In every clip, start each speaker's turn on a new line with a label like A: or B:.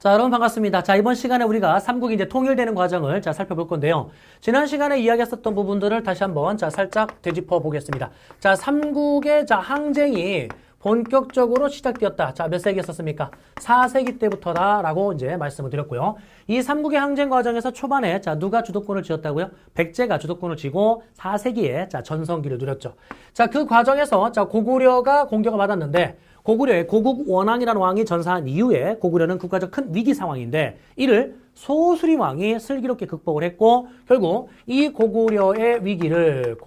A: 자, 여러분 반갑습니다. 자, 이번 시간에 우리가 삼국이 이제 통일되는 과정을 살펴볼 건데요. 지난 시간에 이야기했었던 부분들을 다시 한번 살짝 되짚어 보겠습니다. 자, 삼국의 항쟁이 본격적으로 시작되었다. 자, 몇 세기에 썼습니까? 4세기 때부터다라고 이제 말씀을 드렸고요. 이 삼국의 항쟁 과정에서 초반에 누가 주도권을 쥐었다고요? 백제가 주도권을 쥐고 4세기에 전성기를 누렸죠. 자, 그 과정에서 고구려가 공격을 받았는데 고구려의 고국 원왕이라는 왕이 전사한 이후에 고구려는 국가적 큰 위기 상황인데 이를 소수리 왕이 슬기롭게 극복을 했고 결국 이 고구려의 위기를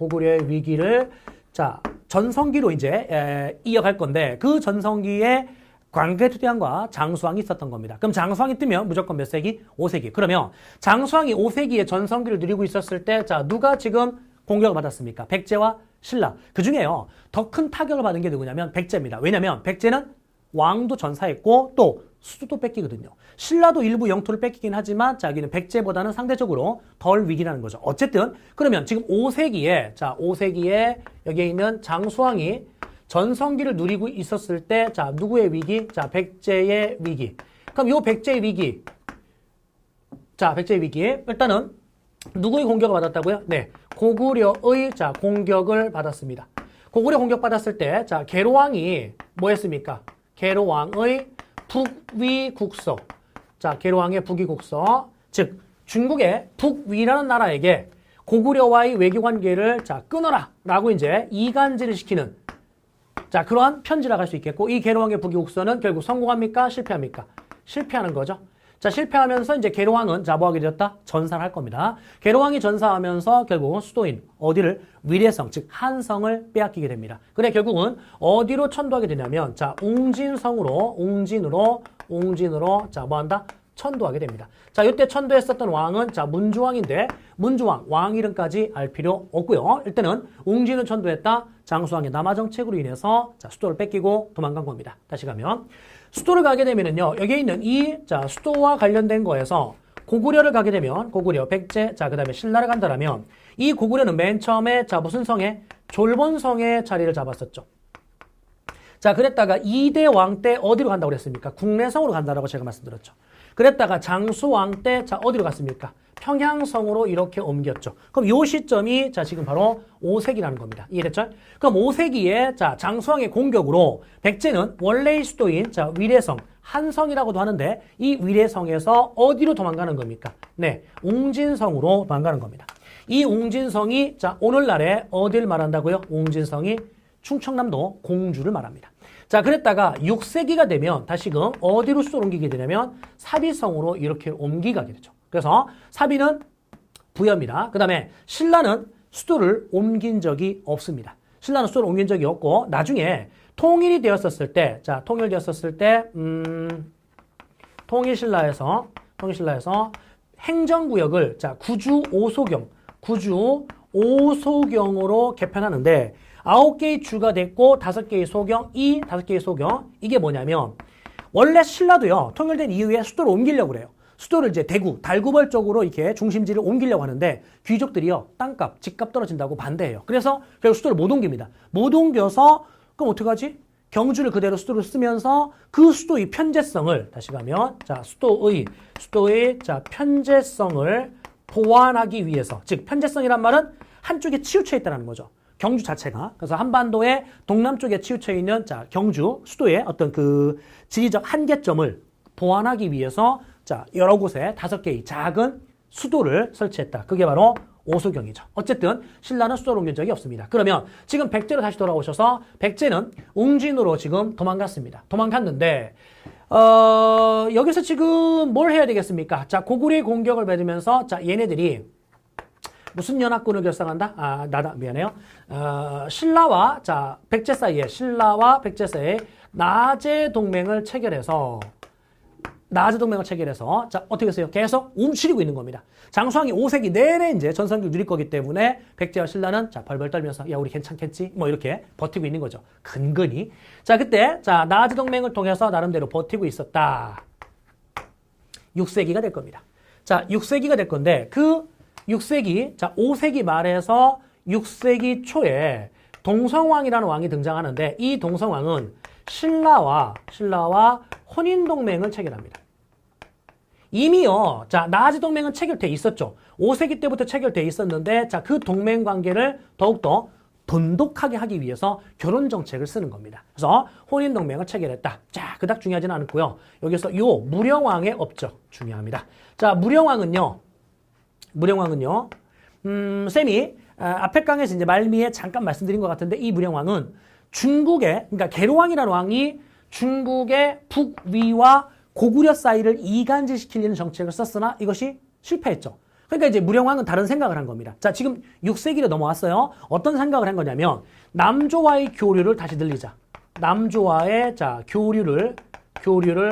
A: 전성기로 이제 이어갈 건데 그 전성기에 광개토대왕과 장수왕이 있었던 겁니다. 그럼 장수왕이 뜨면 무조건 몇 세기? 5세기. 그러면 장수왕이 5세기에 전성기를 누리고 있었을 때 누가 지금 공격을 받았습니까? 백제와 신라. 그 중에요. 더 큰 타격을 받은 게 누구냐면 백제입니다. 왜냐면 백제는 왕도 전사했고 또 수도도 뺏기거든요. 신라도 일부 영토를 뺏기긴 하지만 여기는 백제보다는 상대적으로 덜 위기라는 거죠. 어쨌든 그러면 지금 5세기에 여기에 있는 장수왕이 전성기를 누리고 있었을 때 누구의 위기? 백제의 위기. 그럼 이 백제의 위기. 백제의 위기. 일단은 누구의 공격을 받았다고요? 네. 고구려의 공격을 받았습니다. 고구려 공격받았을 때 계로왕이 뭐 했습니까? 계로왕의 북위국서. 계로왕의 북위국서. 즉 중국의 북위라는 나라에게 고구려와의 외교 관계를 끊어라 라고 이제 이간질을 시키는 그러한 편지라고 할 수 있겠고 이 계로왕의 북위국서는 결국 성공합니까? 실패합니까? 실패하는 거죠. 실패하면서 이제 계로왕은 뭐 하게 되었다? 전사를 할 겁니다. 계로왕이 전사하면서 결국은 수도인 어디를? 위례성, 즉 한성을 빼앗기게 됩니다. 그래 결국은 어디로 천도하게 되냐면 웅진으로 뭐 한다? 천도하게 됩니다. 이때 천도했었던 왕은 문주왕인데 문주왕 왕 이름까지 알 필요 없고요. 일단은 웅진을 천도했다. 장수왕의 남하 정책으로 인해서 수도를 뺏기고 도망간 겁니다. 다시 가면 수도를 가게 되면은요. 여기에 있는 이 수도와 관련된 거에서 고구려를 가게 되면 고구려, 백제, 그다음에 신라를 간다라면 이 고구려는 맨 처음에 무슨 성에? 졸본성에 자리를 잡았었죠. 그랬다가 2대 왕 때 어디로 간다고 그랬습니까? 국내성으로 간다라고 제가 말씀드렸죠. 그랬다가 장수왕 때 어디로 갔습니까? 평양성으로 이렇게 옮겼죠. 그럼 이 시점이 지금 바로 5세기라는 겁니다. 이해됐죠? 그럼 5세기에 장수왕의 공격으로 백제는 원래의 수도인 위례성, 한성이라고도 하는데 이 위례성에서 어디로 도망가는 겁니까? 네, 웅진성으로 도망가는 겁니다. 이 웅진성이 오늘날에 어디를 말한다고요? 웅진성이 충청남도 공주를 말합니다. 그랬다가 6세기가 되면 다시금 어디로 수도를 옮기게 되냐면 사비성으로 이렇게 옮기게 되죠. 그래서 사비는 부여입니다. 그 다음에 신라는 수도를 옮긴 적이 없습니다. 신라는 수도를 옮긴 적이 없고 나중에 통일이 되었었을 때, 통일신라에서 행정구역을 구주 오소경으로 개편하는데 9개의 주가 됐고 5개의 소경, 이 5개의 소경 이게 뭐냐면 원래 신라도요 통일된 이후에 수도를 옮기려고 그래요. 수도를 이제 대구, 달구벌 쪽으로 이렇게 중심지를 옮기려고 하는데 귀족들이요 땅값, 집값 떨어진다고 반대해요. 그래서 결국 수도를 못 옮깁니다. 못 옮겨서 그럼 어떡하지? 경주를 그대로 수도로 쓰면서 그 수도의 편제성을 다시 가면 수도의 편제성을 보완하기 위해서 즉 편제성이란 말은 한쪽에 치우쳐 있다는 거죠. 경주 자체가. 그래서 한반도의 동남쪽에 치우쳐 있는 경주 수도의 어떤 그 지리적 한계점을 보완하기 위해서 여러 곳에 5개의 작은 수도를 설치했다. 그게 바로 오소경이죠. 어쨌든 신라는 수도를 옮긴 적이 없습니다. 그러면 지금 백제로 다시 돌아오셔서 백제는 웅진으로 지금 도망갔습니다. 도망갔는데 여기서 지금 뭘 해야 되겠습니까? 고구려의 공격을 받으면서 얘네들이 무슨 연합군을 결성한다? 미안해요. 신라와 백제 사이에 나제 동맹을 체결해서 어떻게 했어요? 계속 움츠리고 있는 겁니다. 장수왕이 5세기 내내 이제 전성기를 누릴 거기 때문에 백제와 신라는 벌벌 떨면서 야 우리 괜찮겠지? 뭐 이렇게 버티고 있는 거죠. 근근히. 그때 나제 동맹을 통해서 나름대로 버티고 있었다. 6세기가 될 겁니다. 6세기가 될 건데 그 6세기, 5세기 말에서 6세기 초에 동성왕이라는 왕이 등장하는데 이 동성왕은 신라와 혼인동맹을 체결합니다. 이미요. 자, 나아지 동맹은 체결돼 있었죠. 5세기 때부터 체결돼 있었는데, 자, 그 동맹 관계를 더욱더 돈독하게 하기 위해서 결혼 정책을 쓰는 겁니다. 그래서 혼인 동맹을 체결했다. 자, 그닥 중요하지는 않고요. 여기서 요 무령왕의 업적 중요합니다. 자, 무령왕은요. 쌤이 앞에 강에서 이제 말미에 잠깐 말씀드린 것 같은데 이 무령왕은 중국의, 그러니까 계로왕이라는 왕이 중국의 북위와 고구려 사이를 이간질시키려는 정책을 썼으나 이것이 실패했죠. 그러니까 이제 무령왕은 다른 생각을 한 겁니다. 자, 지금 6세기로 넘어왔어요. 어떤 생각을 한 거냐면 남조와의 교류를 다시 늘리자. 남조와의 자, 교류를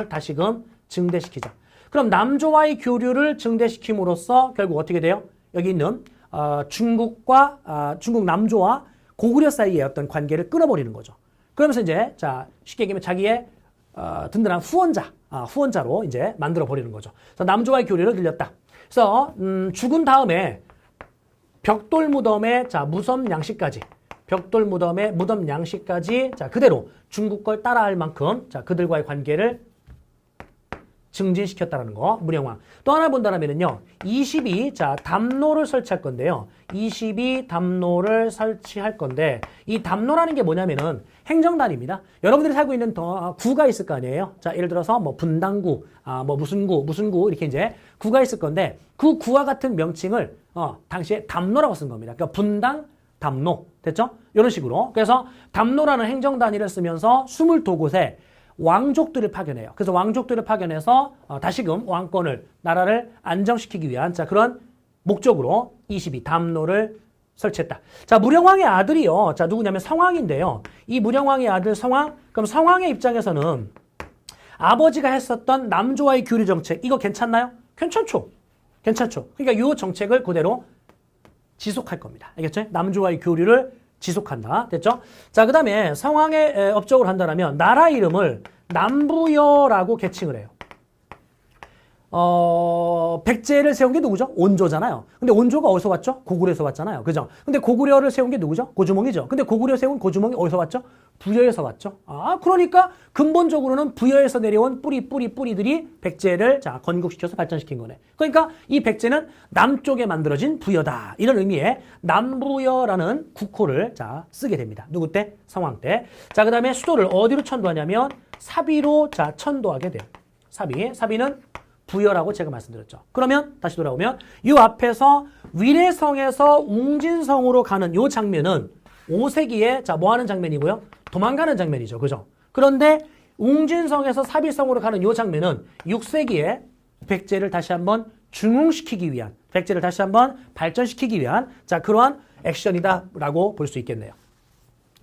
A: 다시금 증대시키자. 그럼 남조와의 교류를 증대시킴으로써 결국 어떻게 돼요? 여기 있는 중국 남조와 고구려 사이의 어떤 관계를 끊어버리는 거죠. 그러면서 이제 자, 쉽게 얘기하면 자기의 든든한 후원자로 이제 만들어 버리는 거죠. 그래서 남조와의 교류를 늘렸다. 그래서 죽은 다음에 벽돌 무덤의 자, 무덤 양식까지 자, 그대로 중국 걸 따라할 만큼 자, 그들과의 관계를 증진시켰다는 거, 무령왕. 또 하나 본다면은요, 22, 자, 담로를 설치할 건데요. 22 담로를 설치할 건데, 이 담로라는 게 뭐냐면은 행정단입니다. 여러분들이 살고 있는 구가 있을 거 아니에요? 자, 예를 들어서 뭐 분당구, 뭐 무슨 구, 이렇게 이제 구가 있을 건데, 그 구와 같은 명칭을, 당시에 담로라고 쓴 겁니다. 그러니까 분당, 담로. 됐죠? 이런 식으로. 그래서 담로라는 행정단위를 쓰면서 22곳에 왕족들을 파견해요. 그래서 왕족들을 파견해서 다시금 왕권을, 나라를 안정시키기 위한 자, 그런 목적으로 22 담로를 설치했다. 자, 무령왕의 아들이요. 자, 누구냐면 성왕인데요. 이 무령왕의 아들 성왕, 그럼 성왕의 입장에서는 아버지가 했었던 남조와의 교류 정책, 이거 괜찮나요? 괜찮죠. 그러니까 이 정책을 그대로 지속할 겁니다. 알겠죠? 남조와의 교류를 지속한다. 됐죠? 자, 그 다음에 성왕의 업적을 한다면 나라 이름을 남부여라고 계칭을 해요. 백제를 세운 게 누구죠? 온조잖아요. 근데 온조가 어디서 왔죠? 고구려에서 왔잖아요. 그죠? 근데 고구려를 세운 게 누구죠? 고주몽이죠. 근데 고구려 세운 고주몽이 어디서 왔죠? 부여에서 왔죠. 그러니까 근본적으로는 부여에서 내려온 뿌리들이 백제를 자, 건국시켜서 발전시킨 거네. 그러니까 이 백제는 남쪽에 만들어진 부여다. 이런 의미의 남부여라는 국호를 자, 쓰게 됩니다. 누구 때? 성왕 때. 자, 그 다음에 수도를 어디로 천도하냐면 사비로 자, 천도하게 돼요. 사비는 부여라고 제가 말씀드렸죠. 그러면 다시 돌아오면 이 앞에서 위례성에서 웅진성으로 가는 이 장면은 5세기에 자, 뭐 하는 장면이고요? 도망가는 장면이죠. 그죠? 그런데 웅진성에서 사비성으로 가는 이 장면은 6세기에 백제를 다시 한번 중흥시키기 위한, 백제를 다시 한번 발전시키기 위한 자, 그러한 액션이다라고 볼 수 있겠네요.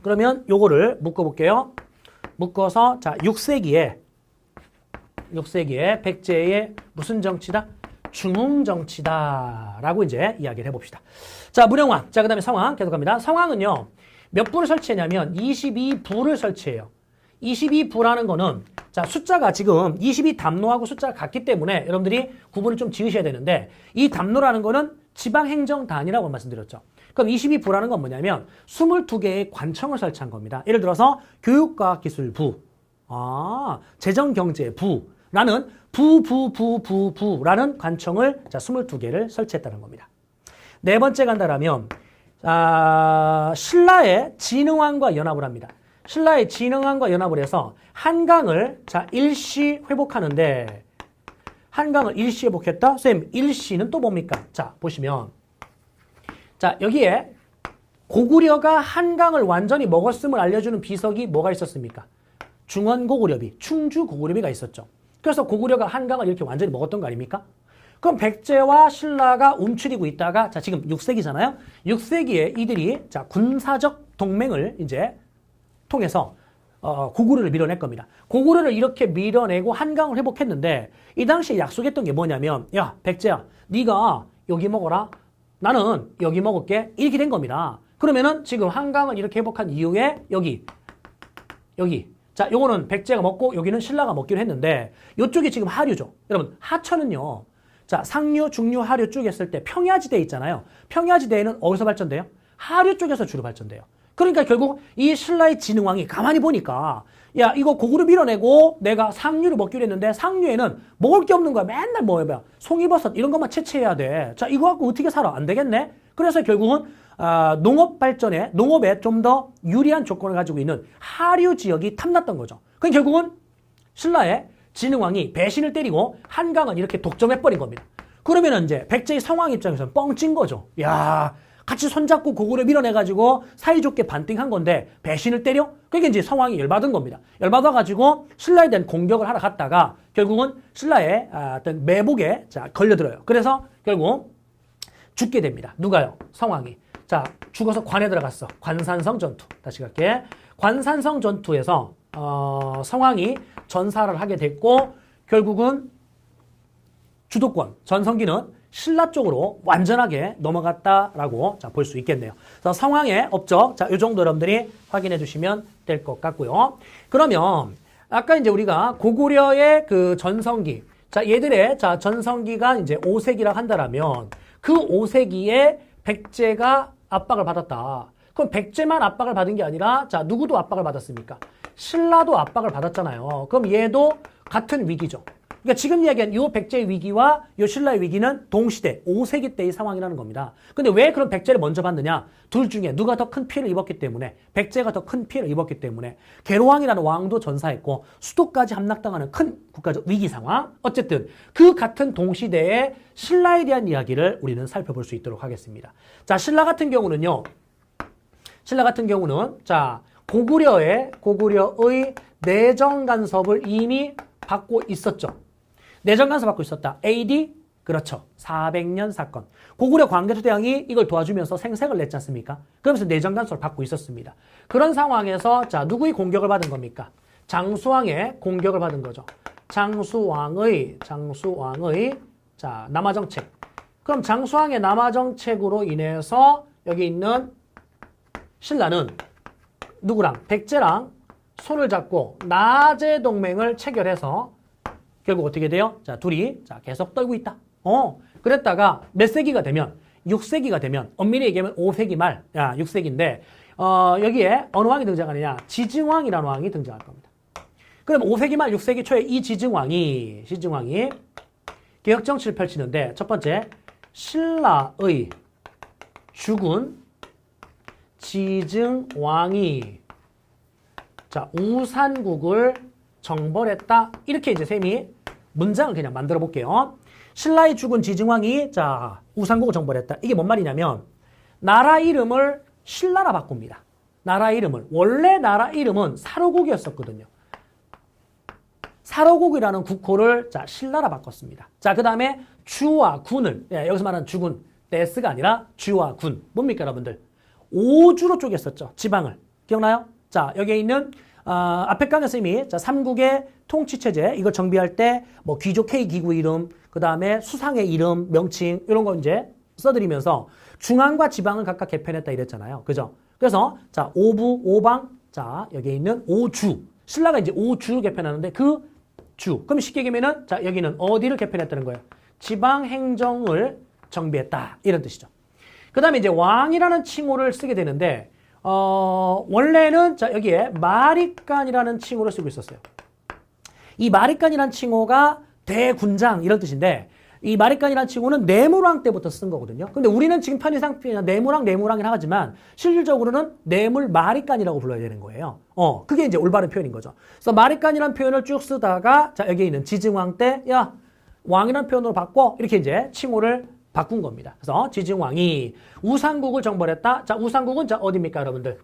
A: 그러면 요거를 묶어볼게요. 묶어서 자, 6세기에 백제의 무슨 정치다? 중흥정치다라고 이제 이야기를 해봅시다. 자, 무령왕. 자, 그 다음에 성왕. 계속합니다. 성왕은요, 몇 부를 설치했냐면 22부를 설치해요. 22부라는 거는 자, 숫자가 지금 22 담로하고 숫자가 같기 때문에 여러분들이 구분을 좀 지으셔야 되는데 이 담로라는 거는 지방행정단이라고 말씀드렸죠. 그럼 22부라는 건 뭐냐면 22개의 관청을 설치한 겁니다. 예를 들어서 교육과학기술부, 재정경제부라는 부라는 관청을 자, 22개를 설치했다는 겁니다. 네 번째 간다라면 신라의 진흥왕과 연합을 합니다. 신라의 진흥왕과 연합을 해서 한강을 자, 일시 회복하는데 한강을 일시 회복했다? 쌤, 일시는 또 뭡니까? 자, 보시면 자, 여기에 고구려가 한강을 완전히 먹었음을 알려주는 비석이 뭐가 있었습니까? 중원고구려비, 충주고구려비가 있었죠. 그래서 고구려가 한강을 이렇게 완전히 먹었던 거 아닙니까? 그럼 백제와 신라가 움츠리고 있다가 자, 지금 6세기잖아요. 6세기에 이들이 자, 군사적 동맹을 이제 통해서 고구려를 밀어낼 겁니다. 고구려를 이렇게 밀어내고 한강을 회복했는데 이 당시에 약속했던 게 뭐냐면 야, 백제야, 네가 여기 먹어라. 나는 여기 먹을게. 이렇게 된 겁니다. 그러면은 지금 한강을 이렇게 회복한 이후에 여기 자, 요거는 백제가 먹고 여기는 신라가 먹기로 했는데 요쪽이 지금 하류죠. 여러분, 하천은요. 자, 상류, 중류, 하류 쭉 했을 때 평야지대 있잖아요. 평야지대에는 어디서 발전돼요? 하류 쪽에서 주로 발전돼요. 그러니까 결국 이 신라의 진흥왕이 가만히 보니까 야 이거 고구려 밀어내고 내가 상류를 먹기로 했는데 상류에는 먹을 게 없는 거야. 맨날 뭐야 송이버섯 이런 것만 채취해야 돼. 자 이거 갖고 어떻게 살아? 안 되겠네. 그래서 결국은 농업 발전에 농업에 좀 더 유리한 조건을 가지고 있는 하류 지역이 탐났던 거죠. 그럼 결국은 신라의 진흥왕이 배신을 때리고 한강은 이렇게 독점해버린 겁니다. 그러면 이제 백제의 상황 입장에서는 뻥찐 거죠. 야 같이 손잡고 고구려 밀어내가지고 사이좋게 반띵한 건데 배신을 때려? 그게 이제 상황이 열받은 겁니다. 열받아가지고 신라에 대한 공격을 하러 갔다가 결국은 신라의 어떤 매복에 걸려들어요. 그래서 결국 죽게 됩니다. 누가요? 상황이. 자, 죽어서 관에 들어갔어. 관산성 전투. 다시 갈게. 관산성 전투에서 상황이 전사를 하게 됐고 결국은 주도권, 전성기는 신라 쪽으로 완전하게 넘어갔다라고 볼 수 있겠네요. 그래서 상황의 업적, 이 정도 여러분들이 확인해 주시면 될 것 같고요. 그러면 아까 이제 우리가 고구려의 그 전성기, 얘들의 전성기가 이제 5세기라 한다라면 그 5세기에 백제가 압박을 받았다. 그럼 백제만 압박을 받은 게 아니라 누구도 압박을 받았습니까? 신라도 압박을 받았잖아요. 그럼 얘도 같은 위기죠. 그러니까 지금 이야기한 이 백제의 위기와 이 신라의 위기는 동시대 5세기 때의 상황이라는 겁니다. 근데 왜 그럼 백제를 먼저 받느냐? 둘 중에 누가 더 큰 피해를 입었기 때문에 백제가 더 큰 피해를 입었기 때문에 계로왕이라는 왕도 전사했고 수도까지 함락당하는 큰 국가적 위기 상황. 어쨌든 그 같은 동시대에 신라에 대한 이야기를 우리는 살펴볼 수 있도록 하겠습니다. 자, 신라 같은 경우는 고구려의 내정 간섭을 이미 받고 있었죠. 내정 간섭 받고 있었다. AD? 그렇죠. 400년 사건. 고구려 광개토대왕이 이걸 도와주면서 생색을 냈지 않습니까? 그러면서 내정 간섭을 받고 있었습니다. 그런 상황에서 누구의 공격을 받은 겁니까? 장수왕의 공격을 받은 거죠. 장수왕의 남하정책. 그럼 장수왕의 남하정책으로 인해서 여기 있는 신라는 누구랑? 백제랑 손을 잡고 나제 동맹을 체결해서 결국 어떻게 돼요? 둘이 계속 떨고 있다. 그랬다가 몇 세기가 되면 6세기가 되면 엄밀히 얘기하면 5세기 말, 6세기인데 여기에 어느 왕이 등장하느냐? 지증왕이라는 왕이 등장할 겁니다. 그럼 5세기 말 6세기 초에 이 지증왕이 개혁 정치를 펼치는데 첫 번째 신라의 죽은 지증왕이 우산국을 정벌했다. 이렇게 이제 셈이 문장을 그냥 만들어 볼게요. 신라의 죽은 지증왕이 우산국을 정벌했다. 이게 뭔 말이냐면 나라 이름을 신라라 바꿉니다. 나라 이름을. 원래 나라 이름은 사로국이었었거든요. 사로국이라는 국호를 신라라 바꿨습니다. 그 다음에 주와 군을 여기서 말하는 주군 데스가 아니라 주와 군. 뭡니까 여러분들? 5주로 쪼갰었죠. 지방을. 기억나요? 여기에 있는 앞에 강의 선생님이 삼국의 통치체제 이걸 정비할 때 뭐 귀족회의 기구 이름, 그 다음에 수상의 이름, 명칭 이런 거 이제 써드리면서 중앙과 지방을 각각 개편했다 이랬잖아요. 그죠? 그래서 5부, 5방, 여기에 있는 5주. 신라가 이제 5주를 개편하는데 그 주. 그럼 쉽게 얘기하면은 여기는 어디를 개편했다는 거예요? 지방 행정을 정비했다. 이런 뜻이죠. 그 다음에 이제 왕이라는 칭호를 쓰게 되는데 원래는 여기에 마립간이라는 칭호를 쓰고 있었어요. 이 마립간이라는 칭호가 대군장 이런 뜻인데 이 마립간이라는 칭호는 내물왕 때부터 쓴 거거든요. 근데 우리는 지금 편의상 내물왕이라 하지만 실질적으로는 내물 마립간이라고 불러야 되는 거예요. 그게 이제 올바른 표현인 거죠. 그래서 마립간이라는 표현을 쭉 쓰다가 여기 있는 지증왕 때 왕이라는 표현으로 바꿔 이렇게 이제 칭호를 바꾼 겁니다. 그래서 지증왕이 우산국을 정벌했다. 우산국은 어디입니까, 여러분들?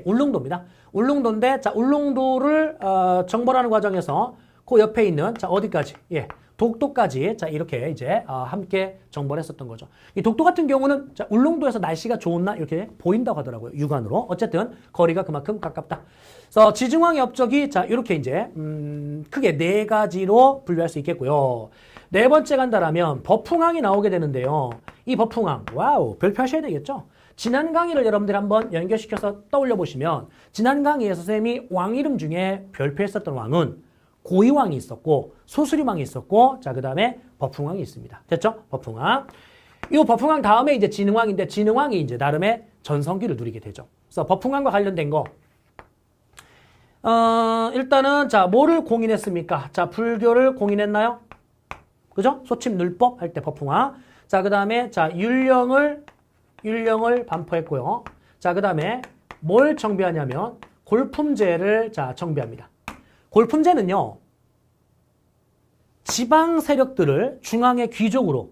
A: 울릉도입니다. 울릉도인데, 울릉도를 정벌하는 과정에서 그 옆에 있는 어디까지? 독도까지 이렇게 이제 함께 정벌했었던 거죠. 이 독도 같은 경우는 울릉도에서 날씨가 좋은 날 이렇게 보인다고 하더라고요. 육안으로. 어쨌든 거리가 그만큼 가깝다. 그래서 지증왕의 업적이 이렇게 이제 크게 4가지로 분류할 수 있겠고요. 네 번째 간다라면 버풍왕이 나오게 되는데요. 이 버풍왕, 와우, 별표하셔야 되겠죠? 지난 강의를 여러분들 한번 연결시켜서 떠올려 보시면 지난 강의에서 선생님이 왕 이름 중에 별표했었던 왕은 고이왕이 있었고 소수림왕이 있었고 그 다음에 버풍왕이 있습니다. 됐죠? 버풍왕. 이 버풍왕 다음에 이제 진흥왕인데 진흥왕이 이제 나름의 전성기를 누리게 되죠. 그래서 버풍왕과 관련된 거. 일단은 자, 뭐를 공인했습니까? 자, 불교를 공인했나요? 그죠? 소침눌법 할 때 버풍왕. 자, 그다음에 자, 율령을 반포했고요. 자, 그다음에 뭘 정비하냐면 골품제를 자, 정비합니다. 골품제는요. 지방 세력들을 중앙의 귀족으로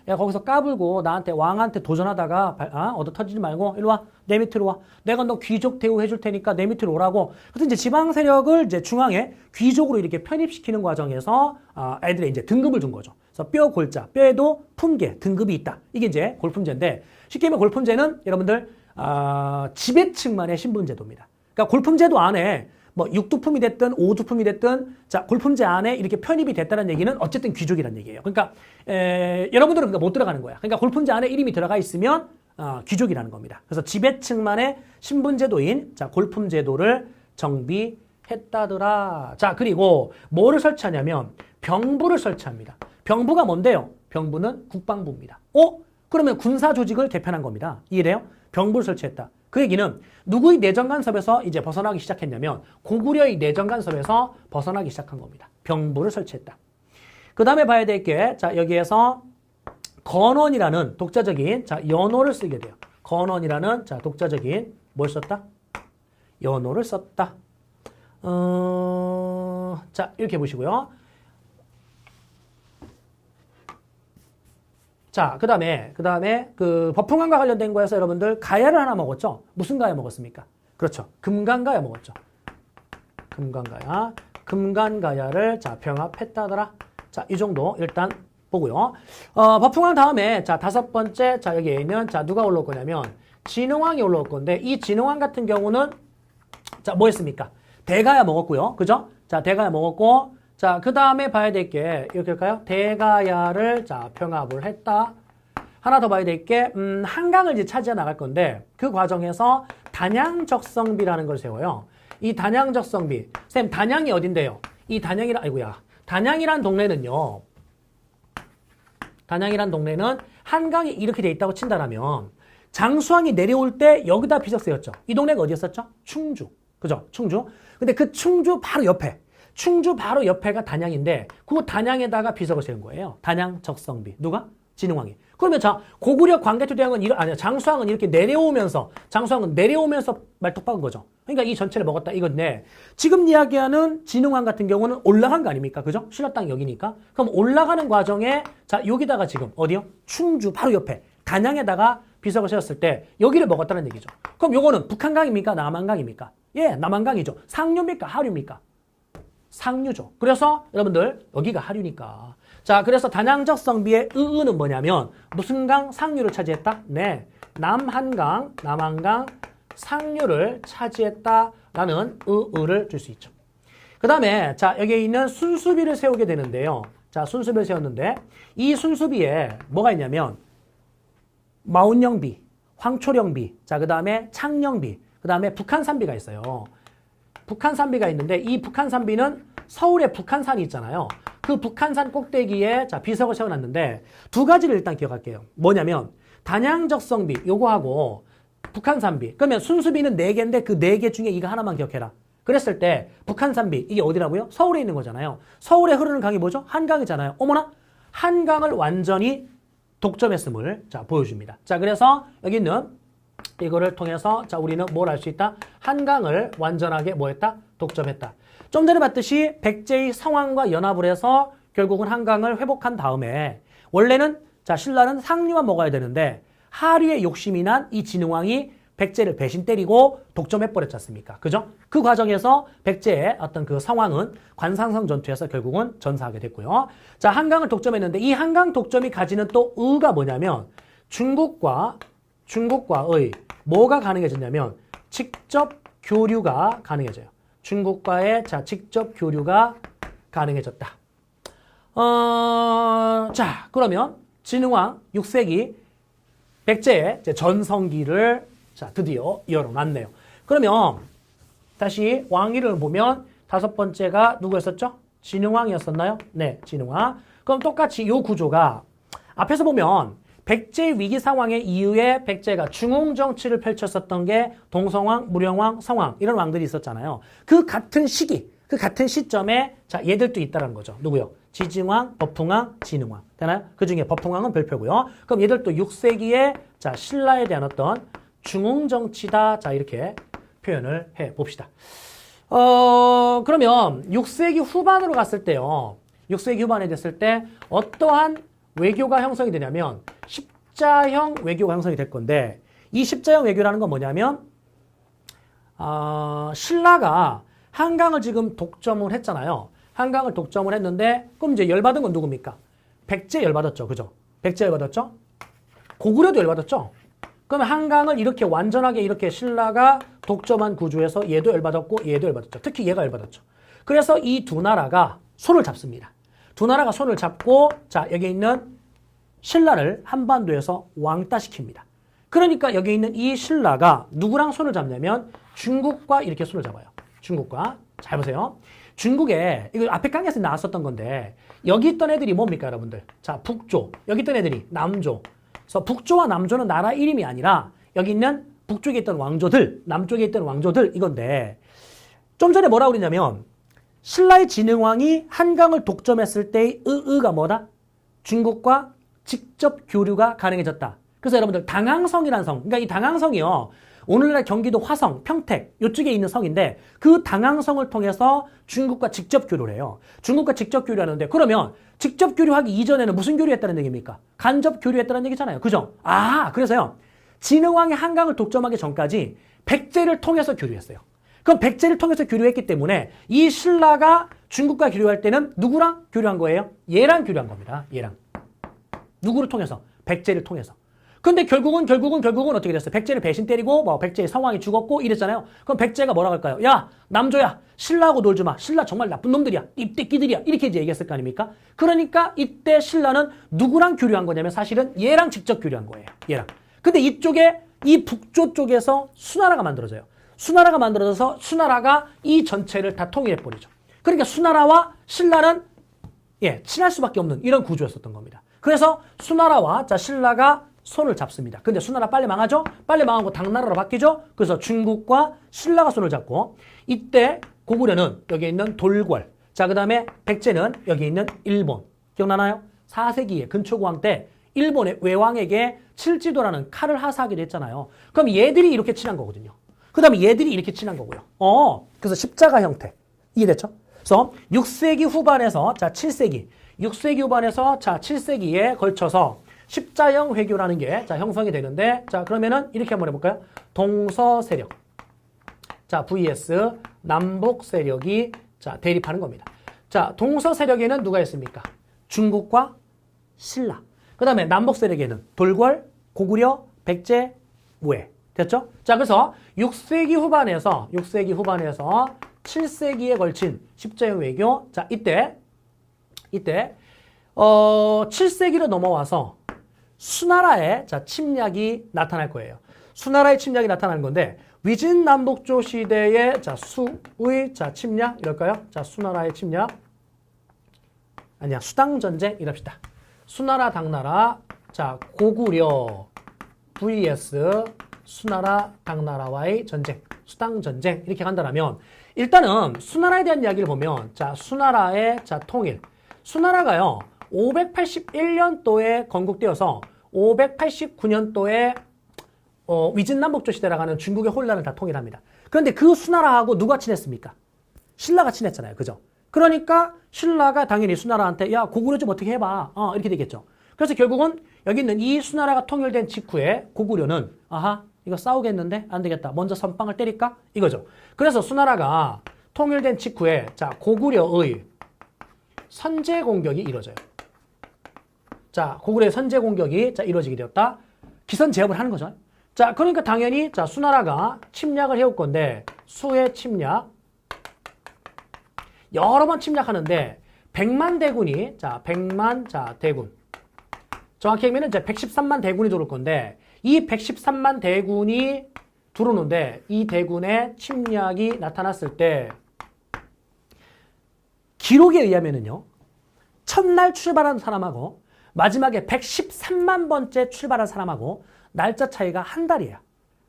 A: 야 거기서 까불고 나한테 왕한테 도전하다가 얻어 터지지 말고 일로 와. 내 밑으로 와. 내가 너 귀족 대우해 줄 테니까 내 밑으로 오라고. 그래서 이제 지방 세력을 이제 중앙에 귀족으로 이렇게 편입시키는 과정에서 애들의 이제 등급을 준 거죠. 그래서 뼈 골자, 뼈에도 품계, 등급이 있다. 이게 이제 골품제인데 쉽게 말하면 골품제는 여러분들 지배층만의 신분제도입니다. 그러니까 골품제도 안에 뭐 6두품이 됐든 5두품이 됐든 자 골품제 안에 이렇게 편입이 됐다는 얘기는 어쨌든 귀족이라는 얘기예요. 그러니까 여러분들은 그러니까 못 들어가는 거야. 그러니까 골품제 안에 이름이 들어가 있으면 귀족이라는 겁니다. 그래서 지배층만의 신분제도인 자 골품제도를 정비했다더라. 자 그리고 뭐를 설치하냐면 병부를 설치합니다. 병부가 뭔데요? 병부는 국방부입니다. 그러면 군사 조직을 개편한 겁니다. 이해돼요? 병부를 설치했다. 그 얘기는 누구의 내정 간섭에서 이제 벗어나기 시작했냐면 고구려의 내정 간섭에서 벗어나기 시작한 겁니다. 병부를 설치했다. 그 다음에 봐야 될 게 자 여기에서 건원이라는 독자적인 자 연호를 쓰게 돼요. 건원이라는 자 독자적인 뭘 썼다? 연호를 썼다. 자 이렇게 보시고요. 자, 그 다음에 그 버풍왕과 관련된 거에서 여러분들 가야를 하나 먹었죠? 무슨 가야 먹었습니까? 그렇죠. 금강가야 먹었죠. 금강가야. 금강가야를 자, 병합했다더라. 자, 이 정도 일단 보고요. 버풍왕 다음에 자, 5번째 자, 여기에 있는 자, 누가 올라올 거냐면 진흥왕이 올라올 건데 이 진흥왕 같은 경우는 자, 뭐 했습니까? 대가야 먹었고요. 그죠? 자, 대가야 먹었고 자, 그 다음에 봐야 될 게, 이렇게 할까요? 대가야를, 자, 병합을 했다. 하나 더 봐야 될 게, 한강을 이제 차지해 나갈 건데, 그 과정에서 단양적성비라는 걸 세워요. 이 단양적성비. 쌤, 단양이 어딘데요? 이 단양이란 동네는요, 단양이란 동네는 한강이 이렇게 돼 있다고 친다라면, 장수왕이 내려올 때 여기다 비석 세웠죠. 이 동네가 어디였었죠? 충주. 그죠? 충주. 근데 그 충주 바로 옆에가 단양인데 그 단양에다가 비석을 세운 거예요. 단양 적성비. 누가? 진흥왕이. 그러면 자 고구려 광개토대왕은 장수왕은 이렇게 내려오면서 말뚝 박은 거죠. 그러니까 이 전체를 먹었다 이건데 지금 이야기하는 진흥왕 같은 경우는 올라간 거 아닙니까? 그죠? 신라 땅 여기니까. 그럼 올라가는 과정에 자 여기다가 지금 어디요? 충주 바로 옆에 단양에다가 비석을 세웠을 때 여기를 먹었다는 얘기죠. 그럼 요거는 북한강입니까? 남한강입니까? 예, 남한강이죠. 상류입니까? 하류입니까? 상류죠. 그래서 여러분들 여기가 하류니까. 자, 그래서 단양적 성비의 의의는 뭐냐면 무슨 강 상류를 차지했다? 네, 남한강 상류를 차지했다라는 의의를 줄 수 있죠. 그 다음에 자 여기에 있는 순수비를 세우게 되는데요. 자, 순수비를 세웠는데 이 순수비에 뭐가 있냐면 마운령비, 황초령비, 자, 그 다음에 창령비, 그 다음에 북한산비가 있어요. 북한산비가 있는데 이 북한산비는 서울에 북한산이 있잖아요. 그 북한산 꼭대기에 자 비석을 세워놨는데 두 가지를 일단 기억할게요. 뭐냐면 단양적성비 요거하고 북한산비. 그러면 순수비는 4개인데 그 4개 중에 이거 하나만 기억해라. 그랬을 때 북한산비 이게 어디라고요? 서울에 있는 거잖아요. 서울에 흐르는 강이 뭐죠? 한강이잖아요. 어머나 한강을 완전히 독점했음을 자 보여줍니다. 자 그래서 여기 있는 이거를 통해서 자 우리는 뭘 알 수 있다? 한강을 완전하게 뭐했다? 독점했다. 좀 전에 봤듯이 백제의 상황과 연합을 해서 결국은 한강을 회복한 다음에 원래는 자 신라는 상류만 먹어야 되는데 하류의 욕심이 난 이 진흥왕이 백제를 배신 때리고 독점해버렸지 않습니까? 그죠? 그 과정에서 백제의 어떤 그 상황은 관상성 전투에서 결국은 전사하게 됐고요. 자 한강을 독점했는데 이 한강 독점이 가지는 또 의가 뭐냐면 중국과의 뭐가 가능해졌냐면 직접 교류가 가능해져요. 중국과의 자 직접 교류가 가능해졌다. 자 그러면 진흥왕 6세기 백제의 전성기를 자 드디어 열어놨네요. 그러면 다시 왕위를 보면 5번째가 누구였었죠? 진흥왕이었었나요? 네, 진흥왕. 그럼 똑같이 이 구조가 앞에서 보면 백제 위기 상황에 이후에 백제가 중흥 정치를 펼쳤었던 게 동성왕, 무령왕, 성왕 이런 왕들이 있었잖아요. 그 같은 시기, 그 같은 시점에 자 얘들도 있다는 거죠. 누구요? 지증왕, 법흥왕, 진흥왕. 되나요? 그 중에 법흥왕은 별표고요. 그럼 얘들도 6세기에 자 신라에 대한 어떤 중흥 정치다. 자 이렇게 표현을 해 봅시다. 그러면 6세기 후반으로 갔을 때요. 6세기 후반에 됐을 때 어떠한 외교가 형성이 되냐면 십자형 외교가 형성이 될 건데 이 십자형 외교라는 건 뭐냐면 신라가 한강을 지금 독점을 했잖아요. 한강을 독점을 했는데 그럼 이제 열받은 건 누굽니까? 백제 열받았죠. 그죠? 백제 열받았죠? 고구려도 열받았죠? 그러면 한강을 이렇게 완전하게 이렇게 신라가 독점한 구조에서 얘도 열받았고 얘도 열받았죠. 특히 얘가 열받았죠. 그래서 이 두 나라가 손을 잡습니다. 두 나라가 손을 잡고 자 여기 있는 신라를 한반도에서 왕따시킵니다. 그러니까 여기 있는 이 신라가 누구랑 손을 잡냐면 중국과 이렇게 손을 잡아요. 중국과. 잘 보세요. 중국에 이거 앞에 강의에서 나왔었던 건데 여기 있던 애들이 뭡니까 여러분들? 자 북조. 여기 있던 애들이 남조. 그래서 북조와 남조는 나라 이름이 아니라 여기 있는 북쪽에 있던 왕조들, 남쪽에 있던 왕조들 이건데 좀 전에 뭐라고 그랬냐면 신라의 진흥왕이 한강을 독점했을 때의 의의가 뭐다? 중국과 직접 교류가 가능해졌다. 그래서 여러분들 당항성이라는 성, 그러니까 이 당항성이요. 오늘날 경기도 화성, 평택 이쪽에 있는 성인데 그 당항성을 통해서 중국과 직접 교류를 해요. 중국과 직접 교류하는데 그러면 직접 교류하기 이전에는 무슨 교류했다는 얘기입니까? 간접 교류했다는 얘기잖아요. 그죠? 그래서요. 진흥왕이 한강을 독점하기 전까지 백제를 통해서 교류했어요. 그럼 백제를 통해서 교류했기 때문에 이 신라가 중국과 교류할 때는 누구랑 교류한 거예요? 얘랑 교류한 겁니다. 얘랑. 누구를 통해서? 백제를 통해서. 근데 결국은 어떻게 됐어요? 백제를 배신 때리고 뭐 백제의 성왕이 죽었고 이랬잖아요. 그럼 백제가 뭐라고 할까요? 야 남조야 신라하고 놀지 마. 신라 정말 나쁜 놈들이야. 입대끼들이야. 이렇게 이제 얘기했을 거 아닙니까? 그러니까 이때 신라는 누구랑 교류한 거냐면 사실은 얘랑 직접 교류한 거예요. 얘랑. 근데 이쪽에 이 북조 쪽에서 수나라가 만들어져요. 수나라가 만들어져서 수나라가 이 전체를 다 통일해버리죠. 그러니까 수나라와 신라는 친할 수밖에 없는 이런 구조였었던 겁니다. 그래서 수나라와 자 신라가 손을 잡습니다. 근데 수나라 빨리 망하죠? 빨리 망하고 당나라로 바뀌죠? 그래서 중국과 신라가 손을 잡고 이때 고구려는 여기 있는 돌궐 자 그 다음에 백제는 여기 있는 일본 기억나나요? 4세기에 근초고왕 때 일본의 외왕에게 칠지도라는 칼을 하사하기도 했잖아요. 그럼 얘들이 이렇게 친한 거거든요. 그 다음에 얘들이 이렇게 친한 거고요. 그래서 십자가 형태. 이해됐죠? 그래서 6세기 후반에서 자 7세기 6세기 후반에서 자 7세기에 걸쳐서 십자형 회교라는 게 자 형성이 되는데 자 그러면은 이렇게 한번 해볼까요? 동서 세력 자 vs 남북 세력이 자 대립하는 겁니다. 자 동서 세력에는 누가 있습니까? 중국과 신라. 그 다음에 남북 세력에는 돌궐, 고구려, 백제, 우회. 됐죠? 자 그래서 6세기 후반에서 7세기에 걸친 십자형 외교 자 이때 7세기로 넘어와서 수나라의 자 침략이 나타날 거예요. 수나라의 침략이 나타나는 건데 위진 남북조 시대의 자 수의 자 침략 이럴까요? 자 수나라의 침략 아니야 수당 전쟁 이럽시다. 수나라 당나라 자 고구려 vs 수나라 당나라와의 전쟁 수당 전쟁 이렇게 간다면 일단은 수나라에 대한 이야기를 보면 자 수나라의 자 통일 수나라가요 581년도에 건국되어서 589년도에 위진남북조 시대라고 하는 중국의 혼란을 다 통일합니다. 그런데 그 수나라하고 누가 친했습니까? 신라가 친했잖아요. 그죠? 그러니까 신라가 당연히 수나라한테 야 고구려 좀 어떻게 해봐. 이렇게 되겠죠. 그래서 결국은 여기 있는 이 수나라가 통일된 직후에 고구려는 아하 이거 싸우겠는데 안 되겠다. 먼저 선빵을 때릴까? 이거죠. 그래서 수나라가 통일된 직후에 자 고구려의 선제 공격이 이루어져요. 자, 고구려의 선제 공격이 자 이루어지게 되었다. 기선 제압을 하는 거죠. 자, 그러니까 당연히 자 수나라가 침략을 해올 건데 수의 침략 여러 번 침략하는데 100만 대군이 자 100만 자 대군 정확히 하면은 이제 113만 대군이 들어올 건데 이 113만 대군이 들어오는데 이 대군의 침략이 나타났을 때 기록에 의하면은요. 첫날 출발한 사람하고 마지막에 113만 번째 출발한 사람하고 날짜 차이가 한 달이에요.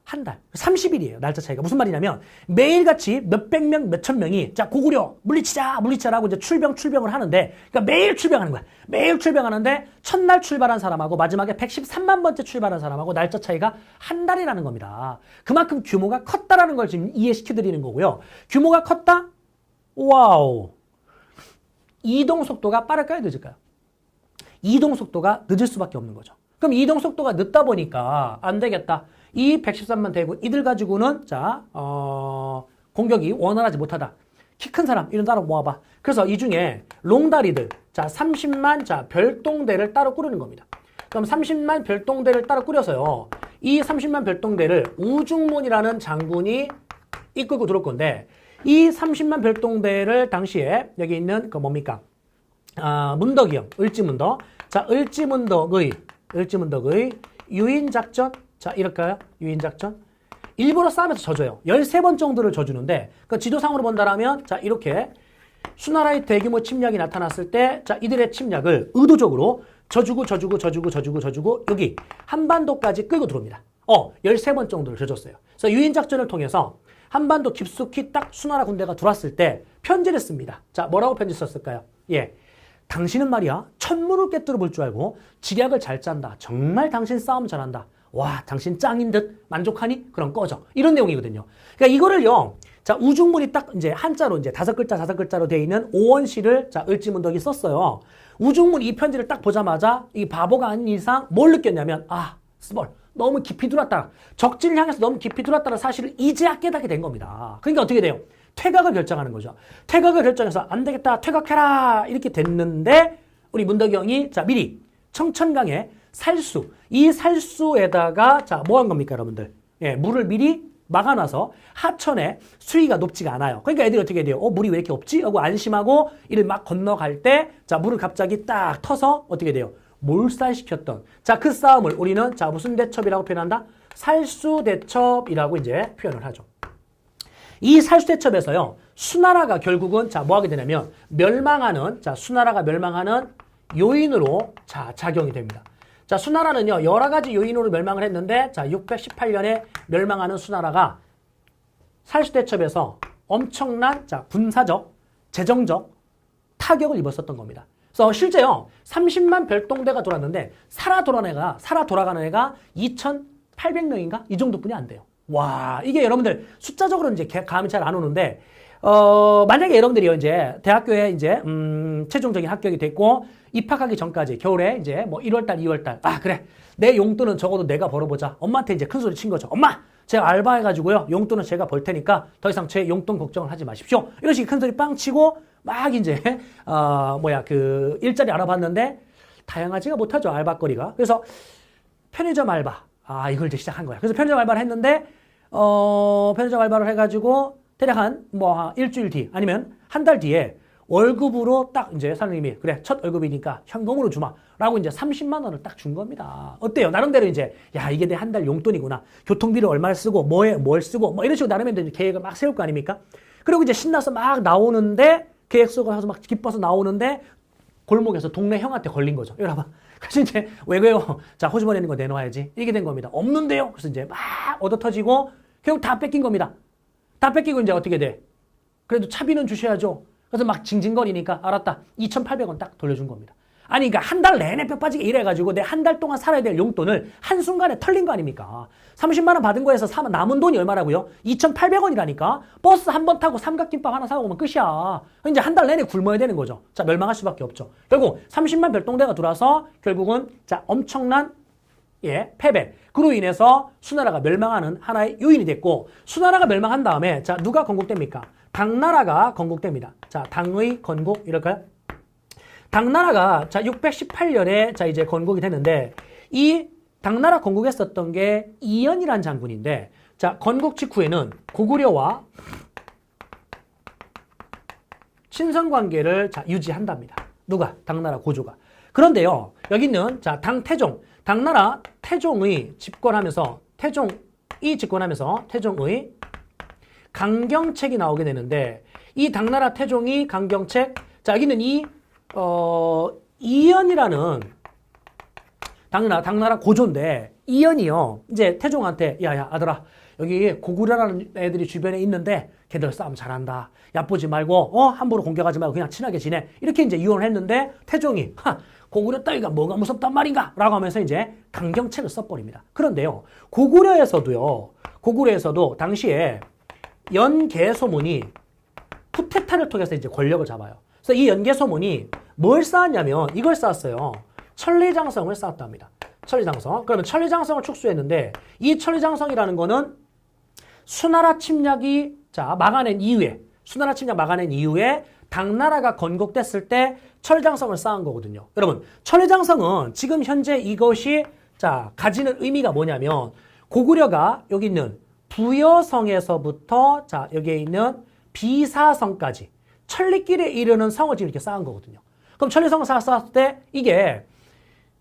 A: 한 달. 30일이에요. 날짜 차이가. 무슨 말이냐면 매일같이 몇백 명, 몇천 명이 자, 고구려 물리치자라고 이제 출병을 하는데 그러니까 매일 출병하는 거야. 매일 출병하는데 첫날 출발한 사람하고 마지막에 113만 번째 출발한 사람하고 날짜 차이가 한 달이라는 겁니다. 그만큼 규모가 컸다라는 걸 지금 이해시켜 드리는 거고요. 규모가 컸다? 와우. 이동 속도가 빠를까요, 늦을까요? 이동 속도가 늦을 수밖에 없는 거죠. 그럼 이동 속도가 늦다 보니까 안 되겠다. 이 113만 대군 이들 가지고는 자, 공격이 원활하지 못하다. 키 큰 사람 이런 따로 모아봐. 그래서 이 중에 롱다리들 자 30만 자 별동대를 따로 꾸리는 겁니다. 그럼 30만 별동대를 따로 꾸려서요. 이 30만 별동대를 우중문이라는 장군이 이끌고 들어올 건데 이 30만 별동대를 당시에 여기 있는 그 뭡니까? 문덕이요. 을지문덕. 자, 을지문덕의 유인작전. 자, 이럴까요? 유인작전. 일부러 싸움에서 져줘요. 13번 정도를 져주는데, 그 지도상으로 본다라면, 자, 이렇게 수나라의 대규모 침략이 나타났을 때, 자, 이들의 침략을 의도적으로 져주고, 여기 한반도까지 끌고 들어옵니다. 13번 정도를 져줬어요. 그래서 유인작전을 통해서 한반도 깊숙이 딱 수나라 군대가 들어왔을 때 편지를 씁니다. 자, 뭐라고 편지 썼을까요? 예. 당신은 말이야, 천문을 꿰뚫어 볼 줄 알고 지략을 잘 짠다. 정말 당신 싸움 잘한다. 와, 당신 짱인 듯 만족하니? 그럼 꺼져. 이런 내용이거든요. 그러니까 이거를요, 자, 우중문이 딱 이제 한자로 이제 다섯 글자로 되어 있는 오원시를 자, 을지문덕이 썼어요. 우중문 이 편지를 딱 보자마자 이 바보가 아닌 이상 뭘 느꼈냐면, 스몰. 너무 깊이 들어왔다. 적진을 향해서 너무 깊이 들어왔다는 사실을 이제야 깨닫게 된 겁니다. 그러니까 어떻게 돼요? 퇴각을 결정하는 거죠. 퇴각을 결정해서 안 되겠다, 퇴각해라 이렇게 됐는데 우리 문덕이 형이 자 미리 청천강에 살수, 이 살수에다가 자 뭐 한 겁니까 여러분들? 예, 물을 미리 막아놔서 하천에 수위가 높지가 않아요. 그러니까 애들이 어떻게 돼요? 물이 왜 이렇게 없지? 하고 안심하고 이를 막 건너갈 때 자 물을 갑자기 딱 터서 어떻게 돼요? 몰살시켰던 자 그 싸움을 우리는 자 무슨 대첩이라고 표현한다? 살수대첩이라고 이제 표현을 하죠. 이 살수대첩에서요 수나라가 결국은 자 뭐 하게 되냐면 멸망하는 자 수나라가 멸망하는 요인으로 자 작용이 됩니다. 자 수나라는요 여러 가지 요인으로 멸망을 했는데 자 618년에 멸망하는 수나라가 살수대첩에서 엄청난 자 군사적 재정적 타격을 입었었던 겁니다. 그래서 실제요 30만 별동대가 돌았는데 살아 돌아가는 애가 2,800명인가 이 정도뿐이 안 돼요. 와 이게 여러분들 숫자적으로는 이제 감이 잘 안 오는데 만약에 여러분들이요 이제 대학교에 이제 최종적인 합격이 됐고 입학하기 전까지 겨울에 이제 뭐 1월달 2월달 그래 내 용돈은 적어도 내가 벌어보자 엄마한테 이제 큰 소리 친 거죠. 엄마 제가 알바해가지고요 용돈은 제가 벌 테니까 더 이상 제 용돈 걱정을 하지 마십시오. 이런 식의 큰 소리 빵 치고 막 이제 그 일자리 알아봤는데 다양하지가 못하죠 알바거리가. 그래서 편의점 알바 이걸 이제 시작한 거야. 그래서 편의점 알바를 했는데 편의점 알바를 해가지고 대략 한 일주일 뒤 아니면 한 달 뒤에 월급으로 딱 이제 사장님이 그래 첫 월급이니까 현금으로 주마 라고 이제 30만 원을 딱 준 겁니다. 어때요? 나름대로 이제 야 이게 내 한 달 용돈이구나. 교통비를 얼마를 쓰고 뭘 쓰고 뭐 이런 식으로 나름대로 계획을 막 세울 거 아닙니까? 그리고 이제 신나서 막 나오는데 계획 쓰고 해서 막 기뻐서 나오는데 골목에서 동네 형한테 걸린 거죠. 이리 와봐. 그래서 이제 왜요? 자 호주머니에 있는 거 내놔야지. 이게 된 겁니다. 없는데요? 그래서 이제 막 얻어 터지고 결국 다 뺏긴 겁니다. 다 뺏기고 이제 어떻게 돼? 그래도 차비는 주셔야죠. 그래서 막 징징거리니까 알았다. 2,800원 딱 돌려준 겁니다. 아니 그러니까 한 달 내내 뼈 빠지게 일해가지고 내 한 달 동안 살아야 될 용돈을 한순간에 털린 거 아닙니까? 30만 원 받은 거에서 남은 돈이 얼마라고요? 2,800원이라니까? 버스 한 번 타고 삼각김밥 하나 사오면 끝이야. 이제 한 달 내내 굶어야 되는 거죠. 자 멸망할 수밖에 없죠. 결국 30만 별동대가 들어와서 결국은 자 엄청난 패배. 그로 인해서 수나라가 멸망하는 하나의 요인이 됐고 수나라가 멸망한 다음에 자 누가 건국됩니까? 당나라가 건국됩니다. 자 당의 건국 이럴까요? 당나라가 자 618년에 자 이제 건국이 됐는데 이 당나라 건국했었던 게 이연이라는 장군인데 자 건국 직후에는 고구려와 친선 관계를 자 유지한답니다. 누가? 당나라 고조가. 그런데요 여기 있는 자 당나라 태종이 집권하면서 태종의 강경책이 나오게 되는데 이 당나라 태종이 강경책 자 여기는 이연이라는 당나라 고조인데 이연이요. 이제 태종한테 야야 아들아 여기 고구려라는 애들이 주변에 있는데 걔들 싸움 잘한다. 얕보지 말고 함부로 공격하지 말고 그냥 친하게 지내. 이렇게 이제 유언을 했는데 태종이 고구려 따위가 뭐가 무섭단 말인가? 라고 하면서 이제 강경책을 써버립니다. 그런데요. 고구려에서도 당시에 연개소문이 쿠데타를 통해서 이제 권력을 잡아요. 그래서 이 연개소문이 뭘 쌓았냐면 이걸 쌓았어요. 천리장성을 쌓았답니다. 천리장성. 그러면 천리장성을 축소했는데 이 천리장성이라는 거는 수나라 침략이 막아낸 이후에 당나라가 건국됐을 때 천리장성을 쌓은 거거든요. 여러분, 천리장성은 지금 현재 이것이 가지는 의미가 뭐냐면 고구려가 여기 있는 부여성에서부터 여기에 있는 비사성까지 천리길에 이르는 성을 지금 이렇게 쌓은 거거든요. 그럼 천리성을 쌓았을 때 이게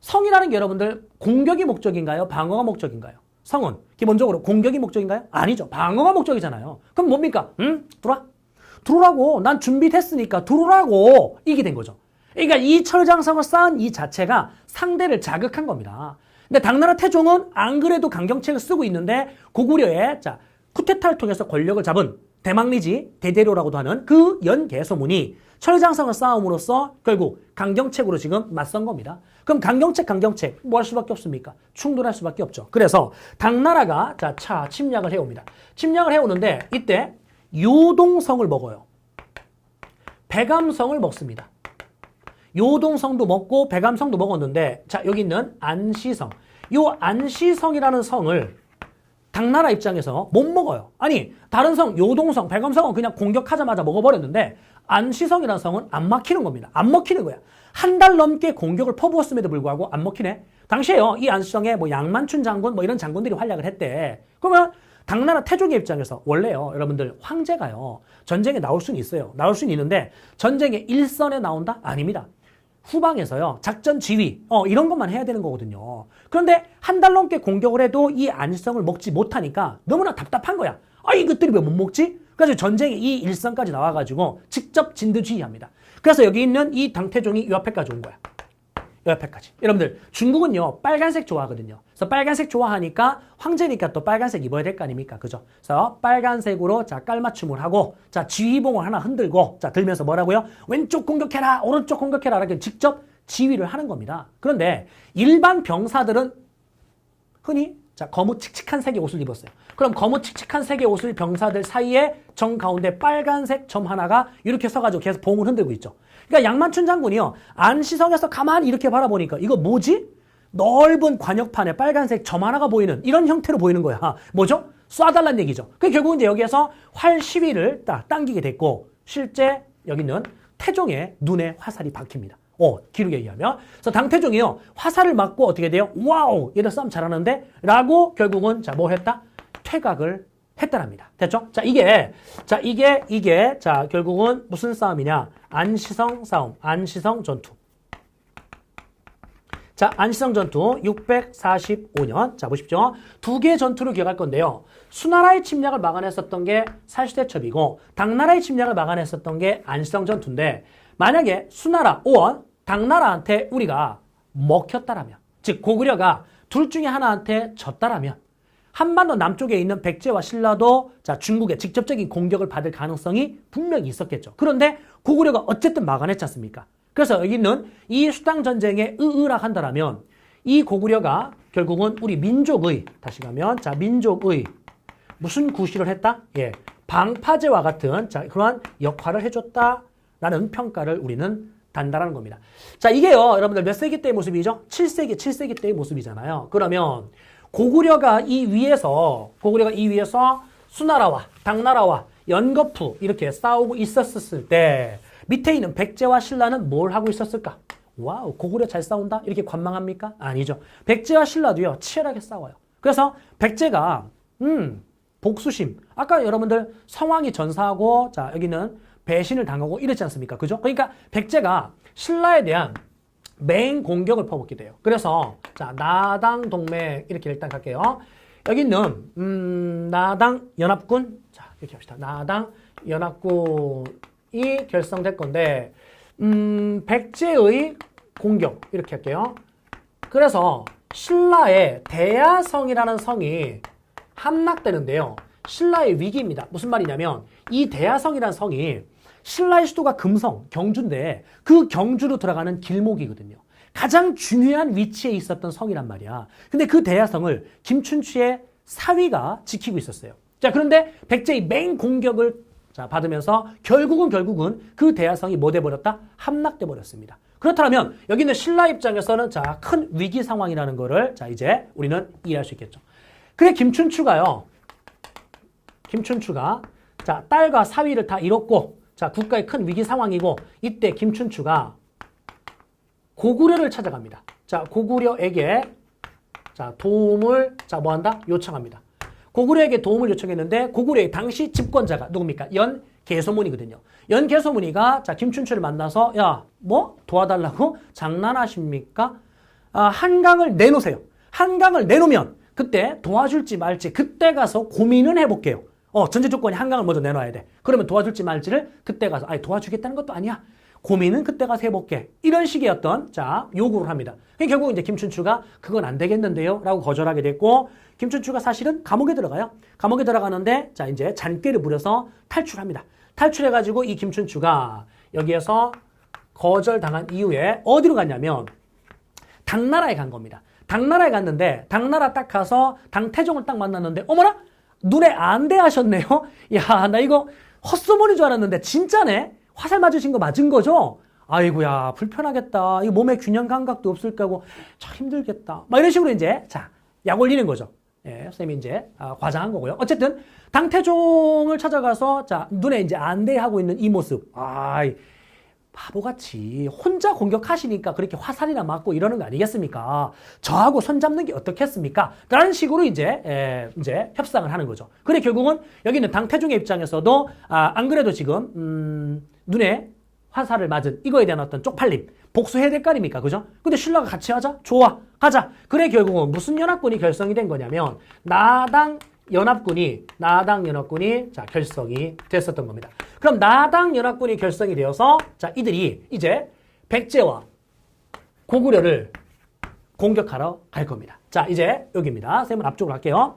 A: 성이라는 게 여러분들 공격이 목적인가요? 방어가 목적인가요? 성은 기본적으로 공격이 목적인가요? 아니죠. 방어가 목적이잖아요. 그럼 뭡니까? 들어오라고. 난 준비됐으니까 들어오라고. 이게 된 거죠. 그러니까 이 철장성을 쌓은 이 자체가 상대를 자극한 겁니다. 근데 당나라 태종은 안 그래도 강경책을 쓰고 있는데 고구려의 쿠데타를 통해서 권력을 잡은 대망리지 대대로라고도 하는 그 연개소문이 철장성을 쌓음으로써 결국 강경책으로 지금 맞선 겁니다. 그럼 강경책 뭐 할 수밖에 없습니까? 충돌할 수밖에 없죠. 그래서 당나라가 침략을 해옵니다. 침략을 해오는데 이때 요동성을 먹어요. 백암성을 먹습니다. 요동성도 먹고 백암성도 먹었는데 여기 있는 안시성. 요 안시성이라는 성을 당나라 입장에서 못 먹어요. 아니 다른 성 요동성, 백암성은 그냥 공격하자마자 먹어버렸는데 안시성이라는 성은 안 막히는 겁니다. 안 먹히는 거야. 한 달 넘게 공격을 퍼부었음에도 불구하고 안 먹히네. 당시에요. 이 안시성에 양만춘 장군 이런 장군들이 활약을 했대. 그러면 당나라 태종의 입장에서 원래요. 여러분들 황제가요. 전쟁에 나올 수는 있어요. 나올 수는 있는데 전쟁의 일선에 나온다? 아닙니다. 후방에서요. 작전 지휘 이런 것만 해야 되는 거거든요. 그런데 한 달 넘게 공격을 해도 이 안시성을 먹지 못하니까 너무나 답답한 거야. 이것들이 왜 못 먹지? 그래서 전쟁에 이 일선까지 나와가지고 직접 진두지휘합니다. 그래서 여기 있는 이 당태종이 이 앞에까지 온 거야. 이 앞에까지. 여러분들 중국은요. 빨간색 좋아하거든요. 그래서 빨간색 좋아하니까 황제니까 또 빨간색 입어야 될 거 아닙니까? 그죠? 그래서 빨간색으로 깔맞춤을 하고 지휘봉을 하나 흔들고 들면서 뭐라고요? 왼쪽 공격해라, 오른쪽 공격해라 이렇게 직접 지휘를 하는 겁니다. 그런데 일반 병사들은 흔히 거무칙칙한 색의 옷을 입었어요. 그럼 거무칙칙한 색의 옷을 병사들 사이에 정 가운데 빨간색 점 하나가 이렇게 서가지고 계속 봉을 흔들고 있죠. 그러니까 양만춘 장군이요. 안시성에서 가만히 이렇게 바라보니까 이거 뭐지? 넓은 관역판에 빨간색 점 하나가 보이는 이런 형태로 보이는 거야. 뭐죠? 쏴달라는 얘기죠. 그 결국 이제 여기에서 활 시위를 당기게 됐고 실제 여기는 태종의 눈에 화살이 박힙니다. 기록에 의하면. 그래서 당태종이요. 화살을 맞고 어떻게 돼요? 와우! 얘들 싸움 잘하는데? 라고 결국은 뭐 했다? 퇴각을 했다랍니다. 됐죠? 이게 결국은 무슨 싸움이냐? 안시성 싸움, 안시성 전투. 안시성 전투 645년. 보십시오. 두 개의 전투를 기억할 건데요. 수나라의 침략을 막아냈었던 게 살시대첩이고 당나라의 침략을 막아냈었던 게 안시성 전투인데 만약에 수나라, 당나라한테 우리가 먹혔다라면 즉 고구려가 둘 중에 하나한테 졌다라면 한반도 남쪽에 있는 백제와 신라도 중국의 직접적인 공격을 받을 가능성이 분명히 있었겠죠. 그런데 고구려가 어쨌든 막아냈지 않습니까? 그래서 여기 있는 이 수당 전쟁에 의을한다라면 이 고구려가 결국은 우리 민족의 다시 가면 민족의 무슨 구실을 했다? 방파제와 같은 그러한 역할을 해줬다라는 평가를 우리는 단다라는 겁니다. 이게요, 여러분들 몇 세기 때의 모습이죠? 7세기 때의 모습이잖아요. 그러면 고구려가 이 위에서 수나라와 당나라와 연거푸 이렇게 싸우고 있었을 때 밑에 있는 백제와 신라는 뭘 하고 있었을까? 와우, 고구려 잘 싸운다? 이렇게 관망합니까? 아니죠. 백제와 신라도요, 치열하게 싸워요. 그래서 백제가 복수심. 아까 여러분들 성왕이 전사하고 여기는 배신을 당하고 이랬지 않습니까? 그죠? 그러니까 백제가 신라에 대한 맹공격을 퍼붓게 돼요. 그래서 나당 동맹 이렇게 일단 갈게요. 여기 있는 나당 연합군 이렇게 합시다. 나당 연합군이 결성될 건데 백제의 공격 이렇게 할게요. 그래서 신라의 대야성이라는 성이 함락되는데요. 신라의 위기입니다. 무슨 말이냐면 이 대야성이라는 성이 신라의 수도가 금성, 경주인데 그 경주로 들어가는 길목이거든요. 가장 중요한 위치에 있었던 성이란 말이야. 근데 그 대야성을 김춘추의 사위가 지키고 있었어요. 자, 그런데 백제의 맹 공격을 받으면서 결국은 그 대야성이 뭐 돼버렸다? 함락돼 버렸습니다. 그렇다면 여기 있는 신라 입장에서는 자, 큰 위기 상황이라는 거를 자, 이제 우리는 이해할 수 있겠죠. 그래 김춘추가 자, 딸과 사위를 다 잃었고 자, 국가의 큰 위기 상황이고 이때 김춘추가 고구려를 찾아갑니다. 자, 고구려에게 자, 도움을 자, 뭐 한다? 요청합니다. 고구려에게 도움을 요청했는데 고구려의 당시 집권자가 누굽니까? 연개소문이거든요. 연개소문이가 자, 김춘추를 만나서 야, 뭐 도와달라고 장난하십니까? 한강을 내놓으세요. 한강을 내놓으면 그때 도와줄지 말지 그때 가서 고민은 해볼게요. 전제 조건이 한강을 먼저 내놔야 돼. 그러면 도와줄지 말지를 그때 가서 아니 도와주겠다는 것도 아니야. 고민은 그때 가서 해볼게. 이런 식의 어떤 자 요구를 합니다. 결국 이제 김춘추가 그건 안 되겠는데요 라고 거절하게 됐고 김춘추가 사실은 감옥에 들어가요. 감옥에 들어가는데 자 이제 잔꾀를 부려서 탈출합니다. 탈출해가지고 이 김춘추가 여기에서 거절당한 이후에 어디로 갔냐면 당나라에 간 겁니다. 당나라에 갔는데 당나라 딱 가서 당태종을 딱 만났는데 어머나 눈에 안대하셨네요. 야, 나 이거 헛소문인 줄 알았는데 진짜네. 화살 맞으신 거 맞은 거죠? 아이고야 불편하겠다. 이거 몸에 균형 감각도 없을 거고 참 힘들겠다. 막 이런 식으로 이제 자 약 올리는 거죠. 예, 선생님이 이제 과장한 거고요. 어쨌든 당태종을 찾아가서 자 눈에 이제 안대하고 있는 이 모습. 아이 바보같이 혼자 공격하시니까 그렇게 화살이나 맞고 이러는 거 아니겠습니까? 저하고 손잡는 게 어떻겠습니까? 라는 식으로 이제 협상을 하는 거죠. 그래 결국은 여기 있는 당태종의 입장에서도 안 그래도 지금 눈에 화살을 맞은 이거에 대한 어떤 쪽팔림 복수해야 될 거 아닙니까? 그죠? 근데 신라가 같이 하자? 좋아 가자. 그래 결국은 무슨 연합군이 결성이 된 거냐면 나당 연합군이 자 결성이 됐었던 겁니다. 그럼 나당 연합군이 결성이 되어서 자 이들이 이제 백제와 고구려를 공격하러 갈 겁니다. 자 이제 여기입니다. 선생님은 앞쪽으로 갈게요.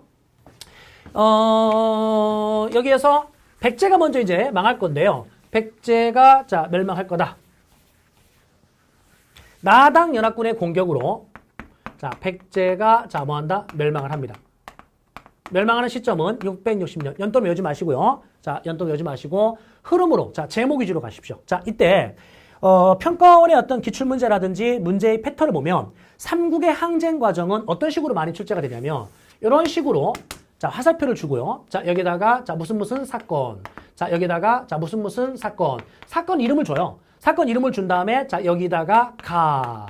A: 여기에서 백제가 먼저 이제 망할 건데요. 백제가 자 멸망할 거다. 나당 연합군의 공격으로 자 백제가 자 뭐한다? 멸망을 합니다. 멸망하는 시점은 660년. 연도는 외우지 마시고요. 자, 연도는 외우지 마시고 흐름으로 자, 제목 위주로 가십시오. 자, 이때 평가원의 어떤 기출문제라든지 문제의 패턴을 보면 삼국의 항쟁 과정은 어떤 식으로 많이 출제가 되냐면 이런 식으로 자, 화살표를 주고요. 자, 여기다가 자, 무슨 사건. 자, 여기다가 자, 무슨 사건. 사건 이름을 줘요. 사건 이름을 준 다음에 자, 여기다가 가.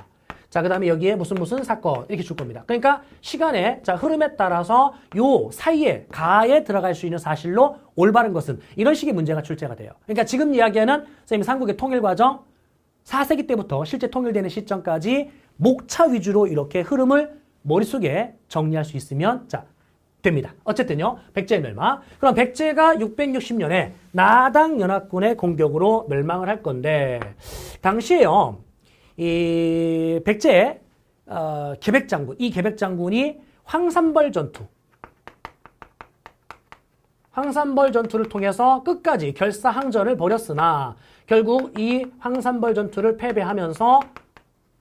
A: 자, 그 다음에 여기에 무슨 사건 이렇게 줄 겁니다. 그러니까 시간의 자, 흐름에 따라서 요 사이에 가에 들어갈 수 있는 사실로 올바른 것은 이런 식의 문제가 출제가 돼요. 그러니까 지금 이야기하는 선생님 삼국의 통일 과정 4세기 때부터 실제 통일되는 시점까지 목차 위주로 이렇게 흐름을 머릿속에 정리할 수 있으면 자 됩니다. 어쨌든요. 백제의 멸망. 그럼 백제가 660년에 나당 연합군의 공격으로 멸망을 할 건데 당시에요. 이 백제의 계백장군, 이 계백장군이 황산벌 전투를 통해서 끝까지 결사항전을 벌였으나 결국 이 황산벌 전투를 패배하면서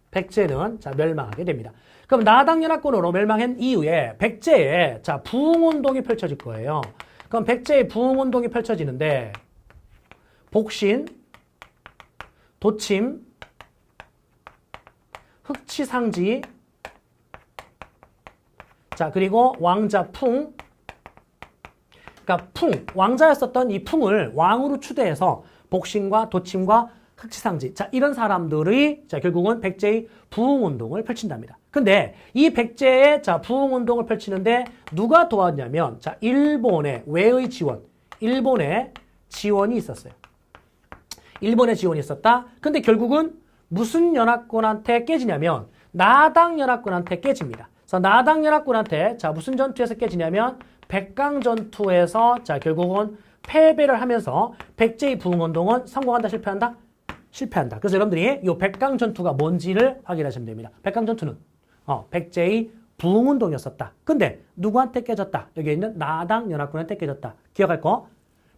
A: 백제는 자 멸망하게 됩니다. 그럼 나당 연합군으로 멸망한 이후에 백제의 자 부흥운동이 펼쳐질 거예요. 그럼 백제의 부흥운동이 펼쳐지는데 복신, 도침, 흑치상지, 자 그리고 왕자 풍, 그러니까 풍 왕자였었던 이 풍을 왕으로 추대해서 복신과 도침과 흑치상지, 자 이런 사람들이 자 결국은 백제의 부흥운동을 펼친답니다. 근데 이 백제의 자 부흥운동을 펼치는데 누가 도왔냐면 자 일본의 외의 지원, 일본의 지원이 있었어요. 일본의 지원이 있었다. 근데 결국은 무슨 연합군한테 깨지냐면 나당 연합군한테 깨집니다. 그래서 나당 연합군한테 자 무슨 전투에서 깨지냐면 백강 전투에서 자 결국은 패배를 하면서 백제의 부흥운동은 성공한다 실패한다? 실패한다. 그래서 여러분들이 이 백강 전투가 뭔지를 확인하시면 됩니다. 백강 전투는 백제의 부흥운동이었었다. 근데 누구한테 깨졌다? 여기 있는 나당 연합군한테 깨졌다. 기억할 거.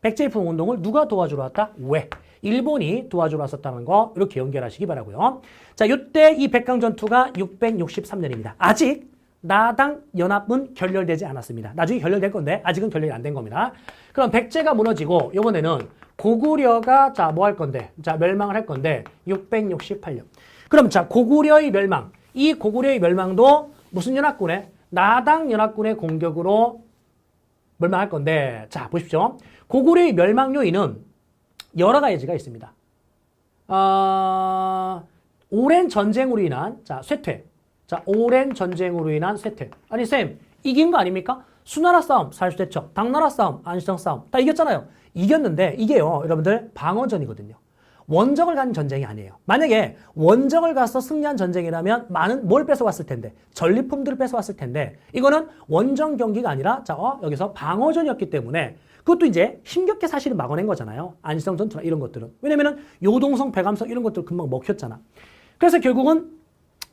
A: 백제의 부흥운동을 누가 도와주러 왔다? 왜? 일본이 도와주러 왔었다는 거 이렇게 연결하시기 바라고요. 자, 이때 이 백강전투가 663년입니다. 아직 나당 연합은 결렬되지 않았습니다. 나중에 결렬될 건데 아직은 결렬이 안 된 겁니다. 그럼 백제가 무너지고 이번에는 고구려가 자, 뭐 할 건데? 자, 멸망을 할 건데 668년. 그럼 자, 고구려의 멸망. 이 고구려의 멸망도 무슨 연합군의? 나당 연합군의 공격으로 멸망할 건데 자, 보십시오. 고구려의 멸망 요인은 여러 가지가 있습니다. 오랜 전쟁으로 인한 자, 쇠퇴. 자, 오랜 전쟁으로 인한 쇠퇴. 아니 쌤, 이긴 거 아닙니까? 수나라 싸움 살수대첩, 당나라 싸움, 안시성 싸움 다 이겼잖아요. 이겼는데 이게요, 여러분들 방어전이거든요. 원정을 간 전쟁이 아니에요. 만약에 원정을 가서 승리한 전쟁이라면 많은 뭘 뺏어왔을 텐데, 전리품들을 뺏어왔을 텐데, 이거는 원정 경기가 아니라 자, 여기서 방어전이었기 때문에 그것도 이제 힘겹게 사실은 막아낸 거잖아요. 안시성 전투나 이런 것들은. 왜냐면은 요동성, 배감성 이런 것들 금방 먹혔잖아. 그래서 결국은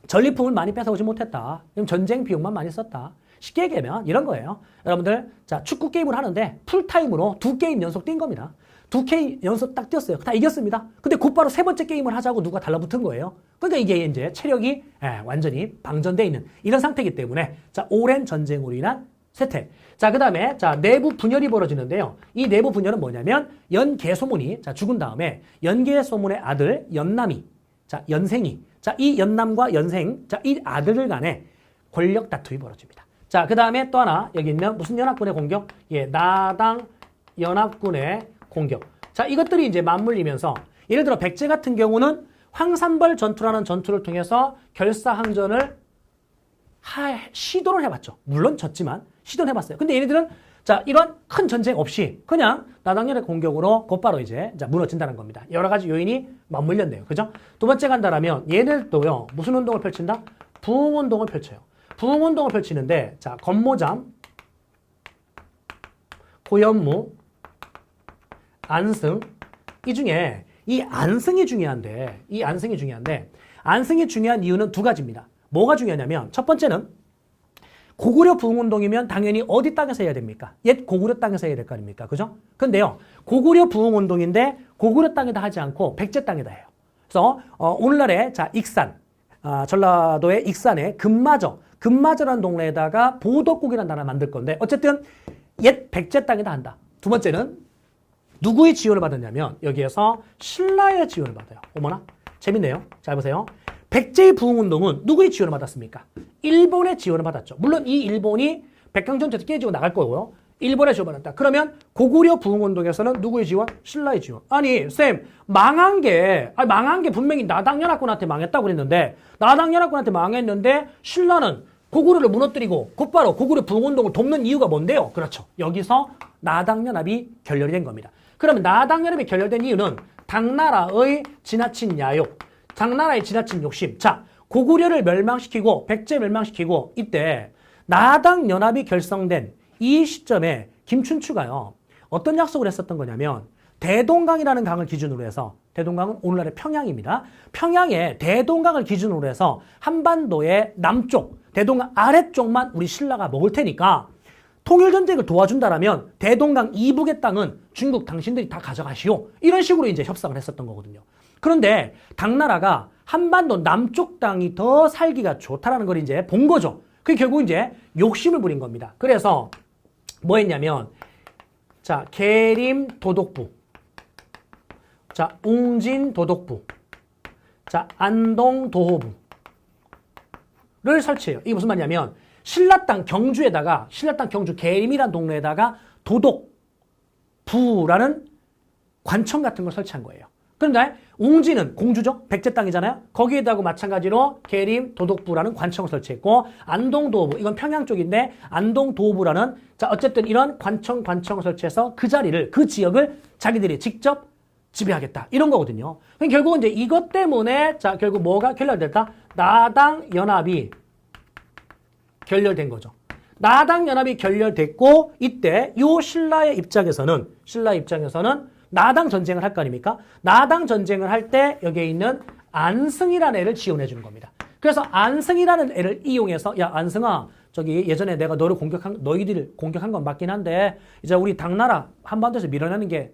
A: 전리품을 많이 뺏어오지 못했다. 그럼 전쟁 비용만 많이 썼다. 쉽게 얘기하면 이런 거예요. 여러분들, 자, 축구 게임을 하는데 풀타임으로 2게임 연속 뛴 겁니다. 2게임 연속 딱 뛰었어요. 다 이겼습니다. 근데 곧바로 세 번째 게임을 하자고 누가 달라붙은 거예요. 그러니까 이게 이제 체력이 완전히 방전되어 있는 이런 상태이기 때문에 자, 오랜 전쟁으로 인한 쇠퇴. 자, 그 다음에 자, 내부 분열이 벌어지는데요. 이 내부 분열은 뭐냐면 연개소문이 자, 죽은 다음에 연개소문의 아들 연남이 자, 연생이 자, 이 연남과 연생 자, 이 아들 간에 권력 다툼이 벌어집니다. 자, 그 다음에 또 하나 여기 있는 무슨 연합군의 공격? 예, 나당 연합군의 공격. 자, 이것들이 이제 맞물리면서 예를 들어 백제 같은 경우는 황산벌 전투라는 전투를 통해서 결사항전을 시도를 해봤죠. 물론 졌지만 시도를 해봤어요. 근데 얘네들은 자, 이런 큰 전쟁 없이 그냥 나당연의 공격으로 곧바로 이제 자, 무너진다는 겁니다. 여러 가지 요인이 맞물렸네요. 그죠? 두 번째 간다라면 얘네들도요, 무슨 운동을 펼친다? 부흥운동을 펼쳐요. 부흥운동을 펼치는데 자, 건모잠, 고현무, 안승 이 중에 이 안승이 중요한데 안승이 중요한 이유는 두 가지입니다. 뭐가 중요하냐면 첫 번째는 고구려 부흥운동이면 당연히 어디 땅에서 해야 됩니까? 옛 고구려 땅에서 해야 될 거 아닙니까? 그죠? 근데요, 고구려 부흥운동인데 고구려 땅에다 하지 않고 백제 땅에다 해요. 그래서 오늘날의 자, 익산, 전라도의 익산의 금마저라는 동네에다가 보덕국이라는 나라를 만들 건데 어쨌든 옛 백제 땅에다 한다. 두 번째는 누구의 지원을 받았냐면 여기에서 신라의 지원을 받아요. 어머나, 재밌네요. 잘 보세요. 백제의 부흥운동은 누구의 지원을 받았습니까? 일본의 지원을 받았죠. 물론 이 일본이 백강전투에서 깨지고 나갈 거고요. 일본의 지원을 받았다. 그러면 고구려 부흥운동에서는 누구의 지원? 신라의 지원. 아니 쌤, 망한 게 분명히 나당연합군한테 망했다고 그랬는데 나당연합군한테 망했는데 신라는 고구려를 무너뜨리고 곧바로 고구려 부흥운동을 돕는 이유가 뭔데요? 그렇죠. 여기서 나당연합이 결렬이 된 겁니다. 그러면 나당연합이 결렬된 이유는 당나라의 지나친 야욕, 당나라의 지나친 욕심. 자, 고구려를 멸망시키고 백제 멸망시키고 이때 나당연합이 결성된 이 시점에 김춘추가요, 어떤 약속을 했었던 거냐면 대동강이라는 강을 기준으로 해서, 대동강은 오늘날의 평양입니다. 평양에 대동강을 기준으로 해서 한반도의 남쪽, 대동강 아래쪽만 우리 신라가 먹을 테니까 통일전쟁을 도와준다라면 대동강 이북의 땅은 중국 당신들이 다 가져가시오. 이런 식으로 이제 협상을 했었던 거거든요. 그런데 당나라가 한반도 남쪽 땅이 더 살기가 좋다라는 걸 이제 본 거죠. 그게 결국 이제 욕심을 부린 겁니다. 그래서 뭐 했냐면 자, 계림 도독부, 자, 웅진 도독부, 자, 안동 도호부를 설치해요. 이게 무슨 말이냐면 신라 땅 경주에다가, 신라 땅 경주 계림이라는 동네에다가 도독부라는 관청 같은 걸 설치한 거예요. 그런데 웅진은 공주죠. 백제 땅이잖아요. 거기에다가 마찬가지로 계림 도독부라는 관청을 설치했고, 안동 도호부, 이건 평양 쪽인데 안동 도호부라는 자, 어쨌든 이런 관청을 설치해서 그 자리를, 그 지역을 자기들이 직접 지배하겠다, 이런 거거든요. 결국은 이제 이것 때문에 자, 결국 뭐가 결렬됐다? 나당 연합이 결렬된 거죠. 나당 연합이 결렬됐고 이때 요 신라의 입장에서는 나당 전쟁을 할 거 아닙니까? 나당 전쟁을 할 때 여기에 있는 안승이라는 애를 지원해 주는 겁니다. 그래서 안승이라는 애를 이용해서 야 안승아 저기 예전에 내가 너희들을 공격한 건 맞긴 한데 이제 우리 당나라 한반도에서 밀어내는 게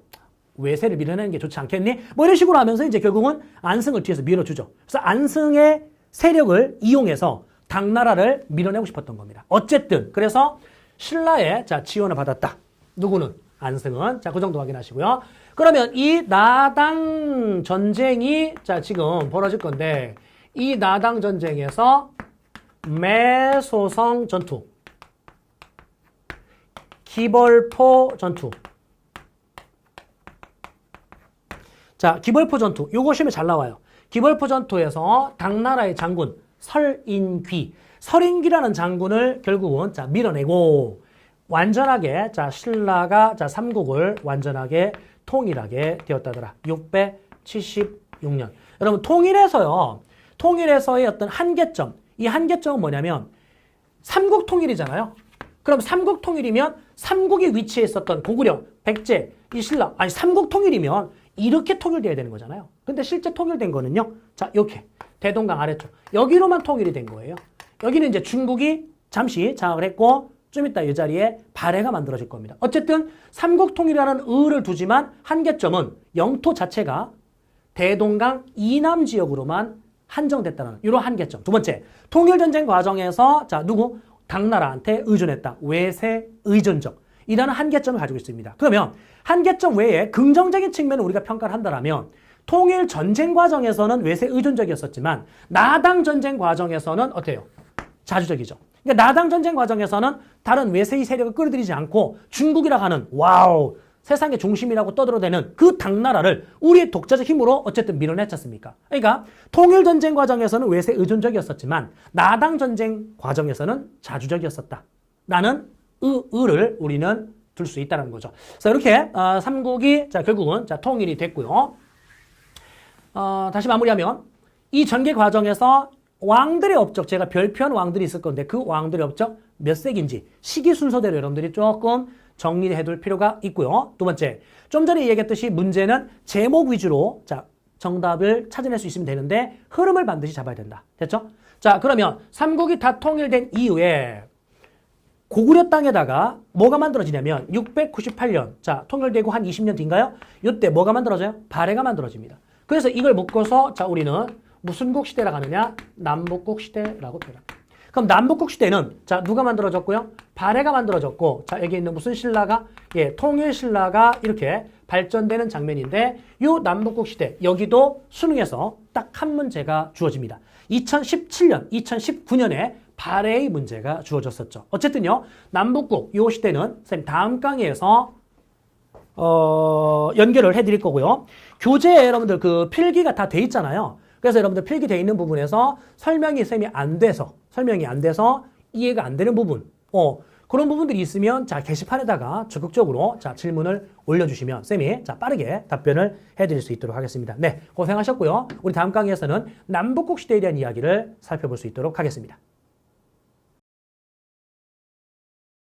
A: 외세를 밀어내는 게 좋지 않겠니? 뭐 이런 식으로 하면서 이제 결국은 안승을 뒤에서 밀어주죠. 그래서 안승의 세력을 이용해서 당나라를 밀어내고 싶었던 겁니다. 어쨌든 그래서 신라의 자 지원을 받았다. 누구는? 안승은. 자, 그 정도 확인하시고요. 그러면 이 나당 전쟁이 자 지금 벌어질 건데 이 나당 전쟁에서 매소성 전투, 기벌포 전투. 자, 기벌포 전투. 요거 시험에 잘 나와요. 기벌포 전투에서 당나라의 장군 설인기라는 장군을 결국은 자 밀어내고 완전하게 자 신라가 자 삼국을 완전하게 통일하게 되었다더라. 676년. 여러분 통일에서의 어떤 한계점. 이 한계점은 뭐냐면 삼국 통일이잖아요. 그럼 삼국 통일이면 삼국이 위치해 있었던 고구려, 백제, 이 신라 아니 삼국 통일이면 이렇게 통일돼야 되는 거잖아요. 근데 실제 통일된 거는요. 자, 이렇게 대동강 아래쪽 여기로만 통일이 된 거예요. 여기는 이제 중국이 잠시 장악을 했고 좀 이따 이 자리에 발해가 만들어질 겁니다. 어쨌든 삼국 통일이라는 의를 두지만 한계점은 영토 자체가 대동강 이남 지역으로만 한정됐다는 이런 한계점. 두 번째, 통일전쟁 과정에서 자 누구? 당나라한테 의존했다. 외세 의존적. 이라는 한계점을 가지고 있습니다. 그러면 한계점 외에 긍정적인 측면을 우리가 평가를 한다면 통일 전쟁 과정에서는 외세 의존적이었었지만 나당 전쟁 과정에서는 어때요? 자주적이죠. 그러니까 나당 전쟁 과정에서는 다른 외세의 세력을 끌어들이지 않고 중국이라 하는 와우 세상의 중심이라고 떠들어대는 그 당나라를 우리의 독자적 힘으로 어쨌든 밀어냈지 않습니까? 그러니까 통일 전쟁 과정에서는 외세 의존적이었었지만 나당 전쟁 과정에서는 자주적이었었다. 라는 의를 우리는 둘 수 있다는 거죠. 그래서 이렇게 삼국이 자 결국은 자 통일이 됐고요. 다시 마무리하면 이 전개 과정에서 왕들의 업적 제가 별표한 왕들이 있을 건데 그 왕들의 업적 몇 세기인지 시기 순서대로 여러분들이 조금 정리해둘 필요가 있고요. 두 번째, 좀 전에 얘기했듯이 문제는 제목 위주로 자 정답을 찾아낼 수 있으면 되는데 흐름을 반드시 잡아야 된다. 됐죠? 자 그러면 삼국이 다 통일된 이후에 고구려 땅에다가 뭐가 만들어지냐면 698년 자 통일되고 한 20년 뒤인가요? 이때 뭐가 만들어져요? 발해가 만들어집니다. 그래서 이걸 묶어서 자 우리는 무슨 국 시대라고 하느냐? 남북국 시대라고 표현합니다. 그럼 남북국 시대는 자 누가 만들어졌고요? 발해가 만들어졌고 자 여기 있는 무슨 신라가 예 통일 신라가 이렇게 발전되는 장면인데 이 남북국 시대 여기도 수능에서 딱 한 문제가 주어집니다. 2017년, 2019년에 발해의 문제가 주어졌었죠. 어쨌든요 남북국 이 시대는 선생님 다음 강의에서 연결을 해드릴 거고요. 교재에 여러분들 그 필기가 다 돼 있잖아요. 그래서 여러분들 필기되어 있는 부분에서 설명이 안 돼서 이해가 안 되는 부분, 그런 부분들이 있으면 자 게시판에다가 적극적으로 자 질문을 올려주시면 쌤이 자 빠르게 답변을 해드릴 수 있도록 하겠습니다. 네, 고생하셨고요. 우리 다음 강의에서는 남북국 시대에 대한 이야기를 살펴볼 수 있도록 하겠습니다.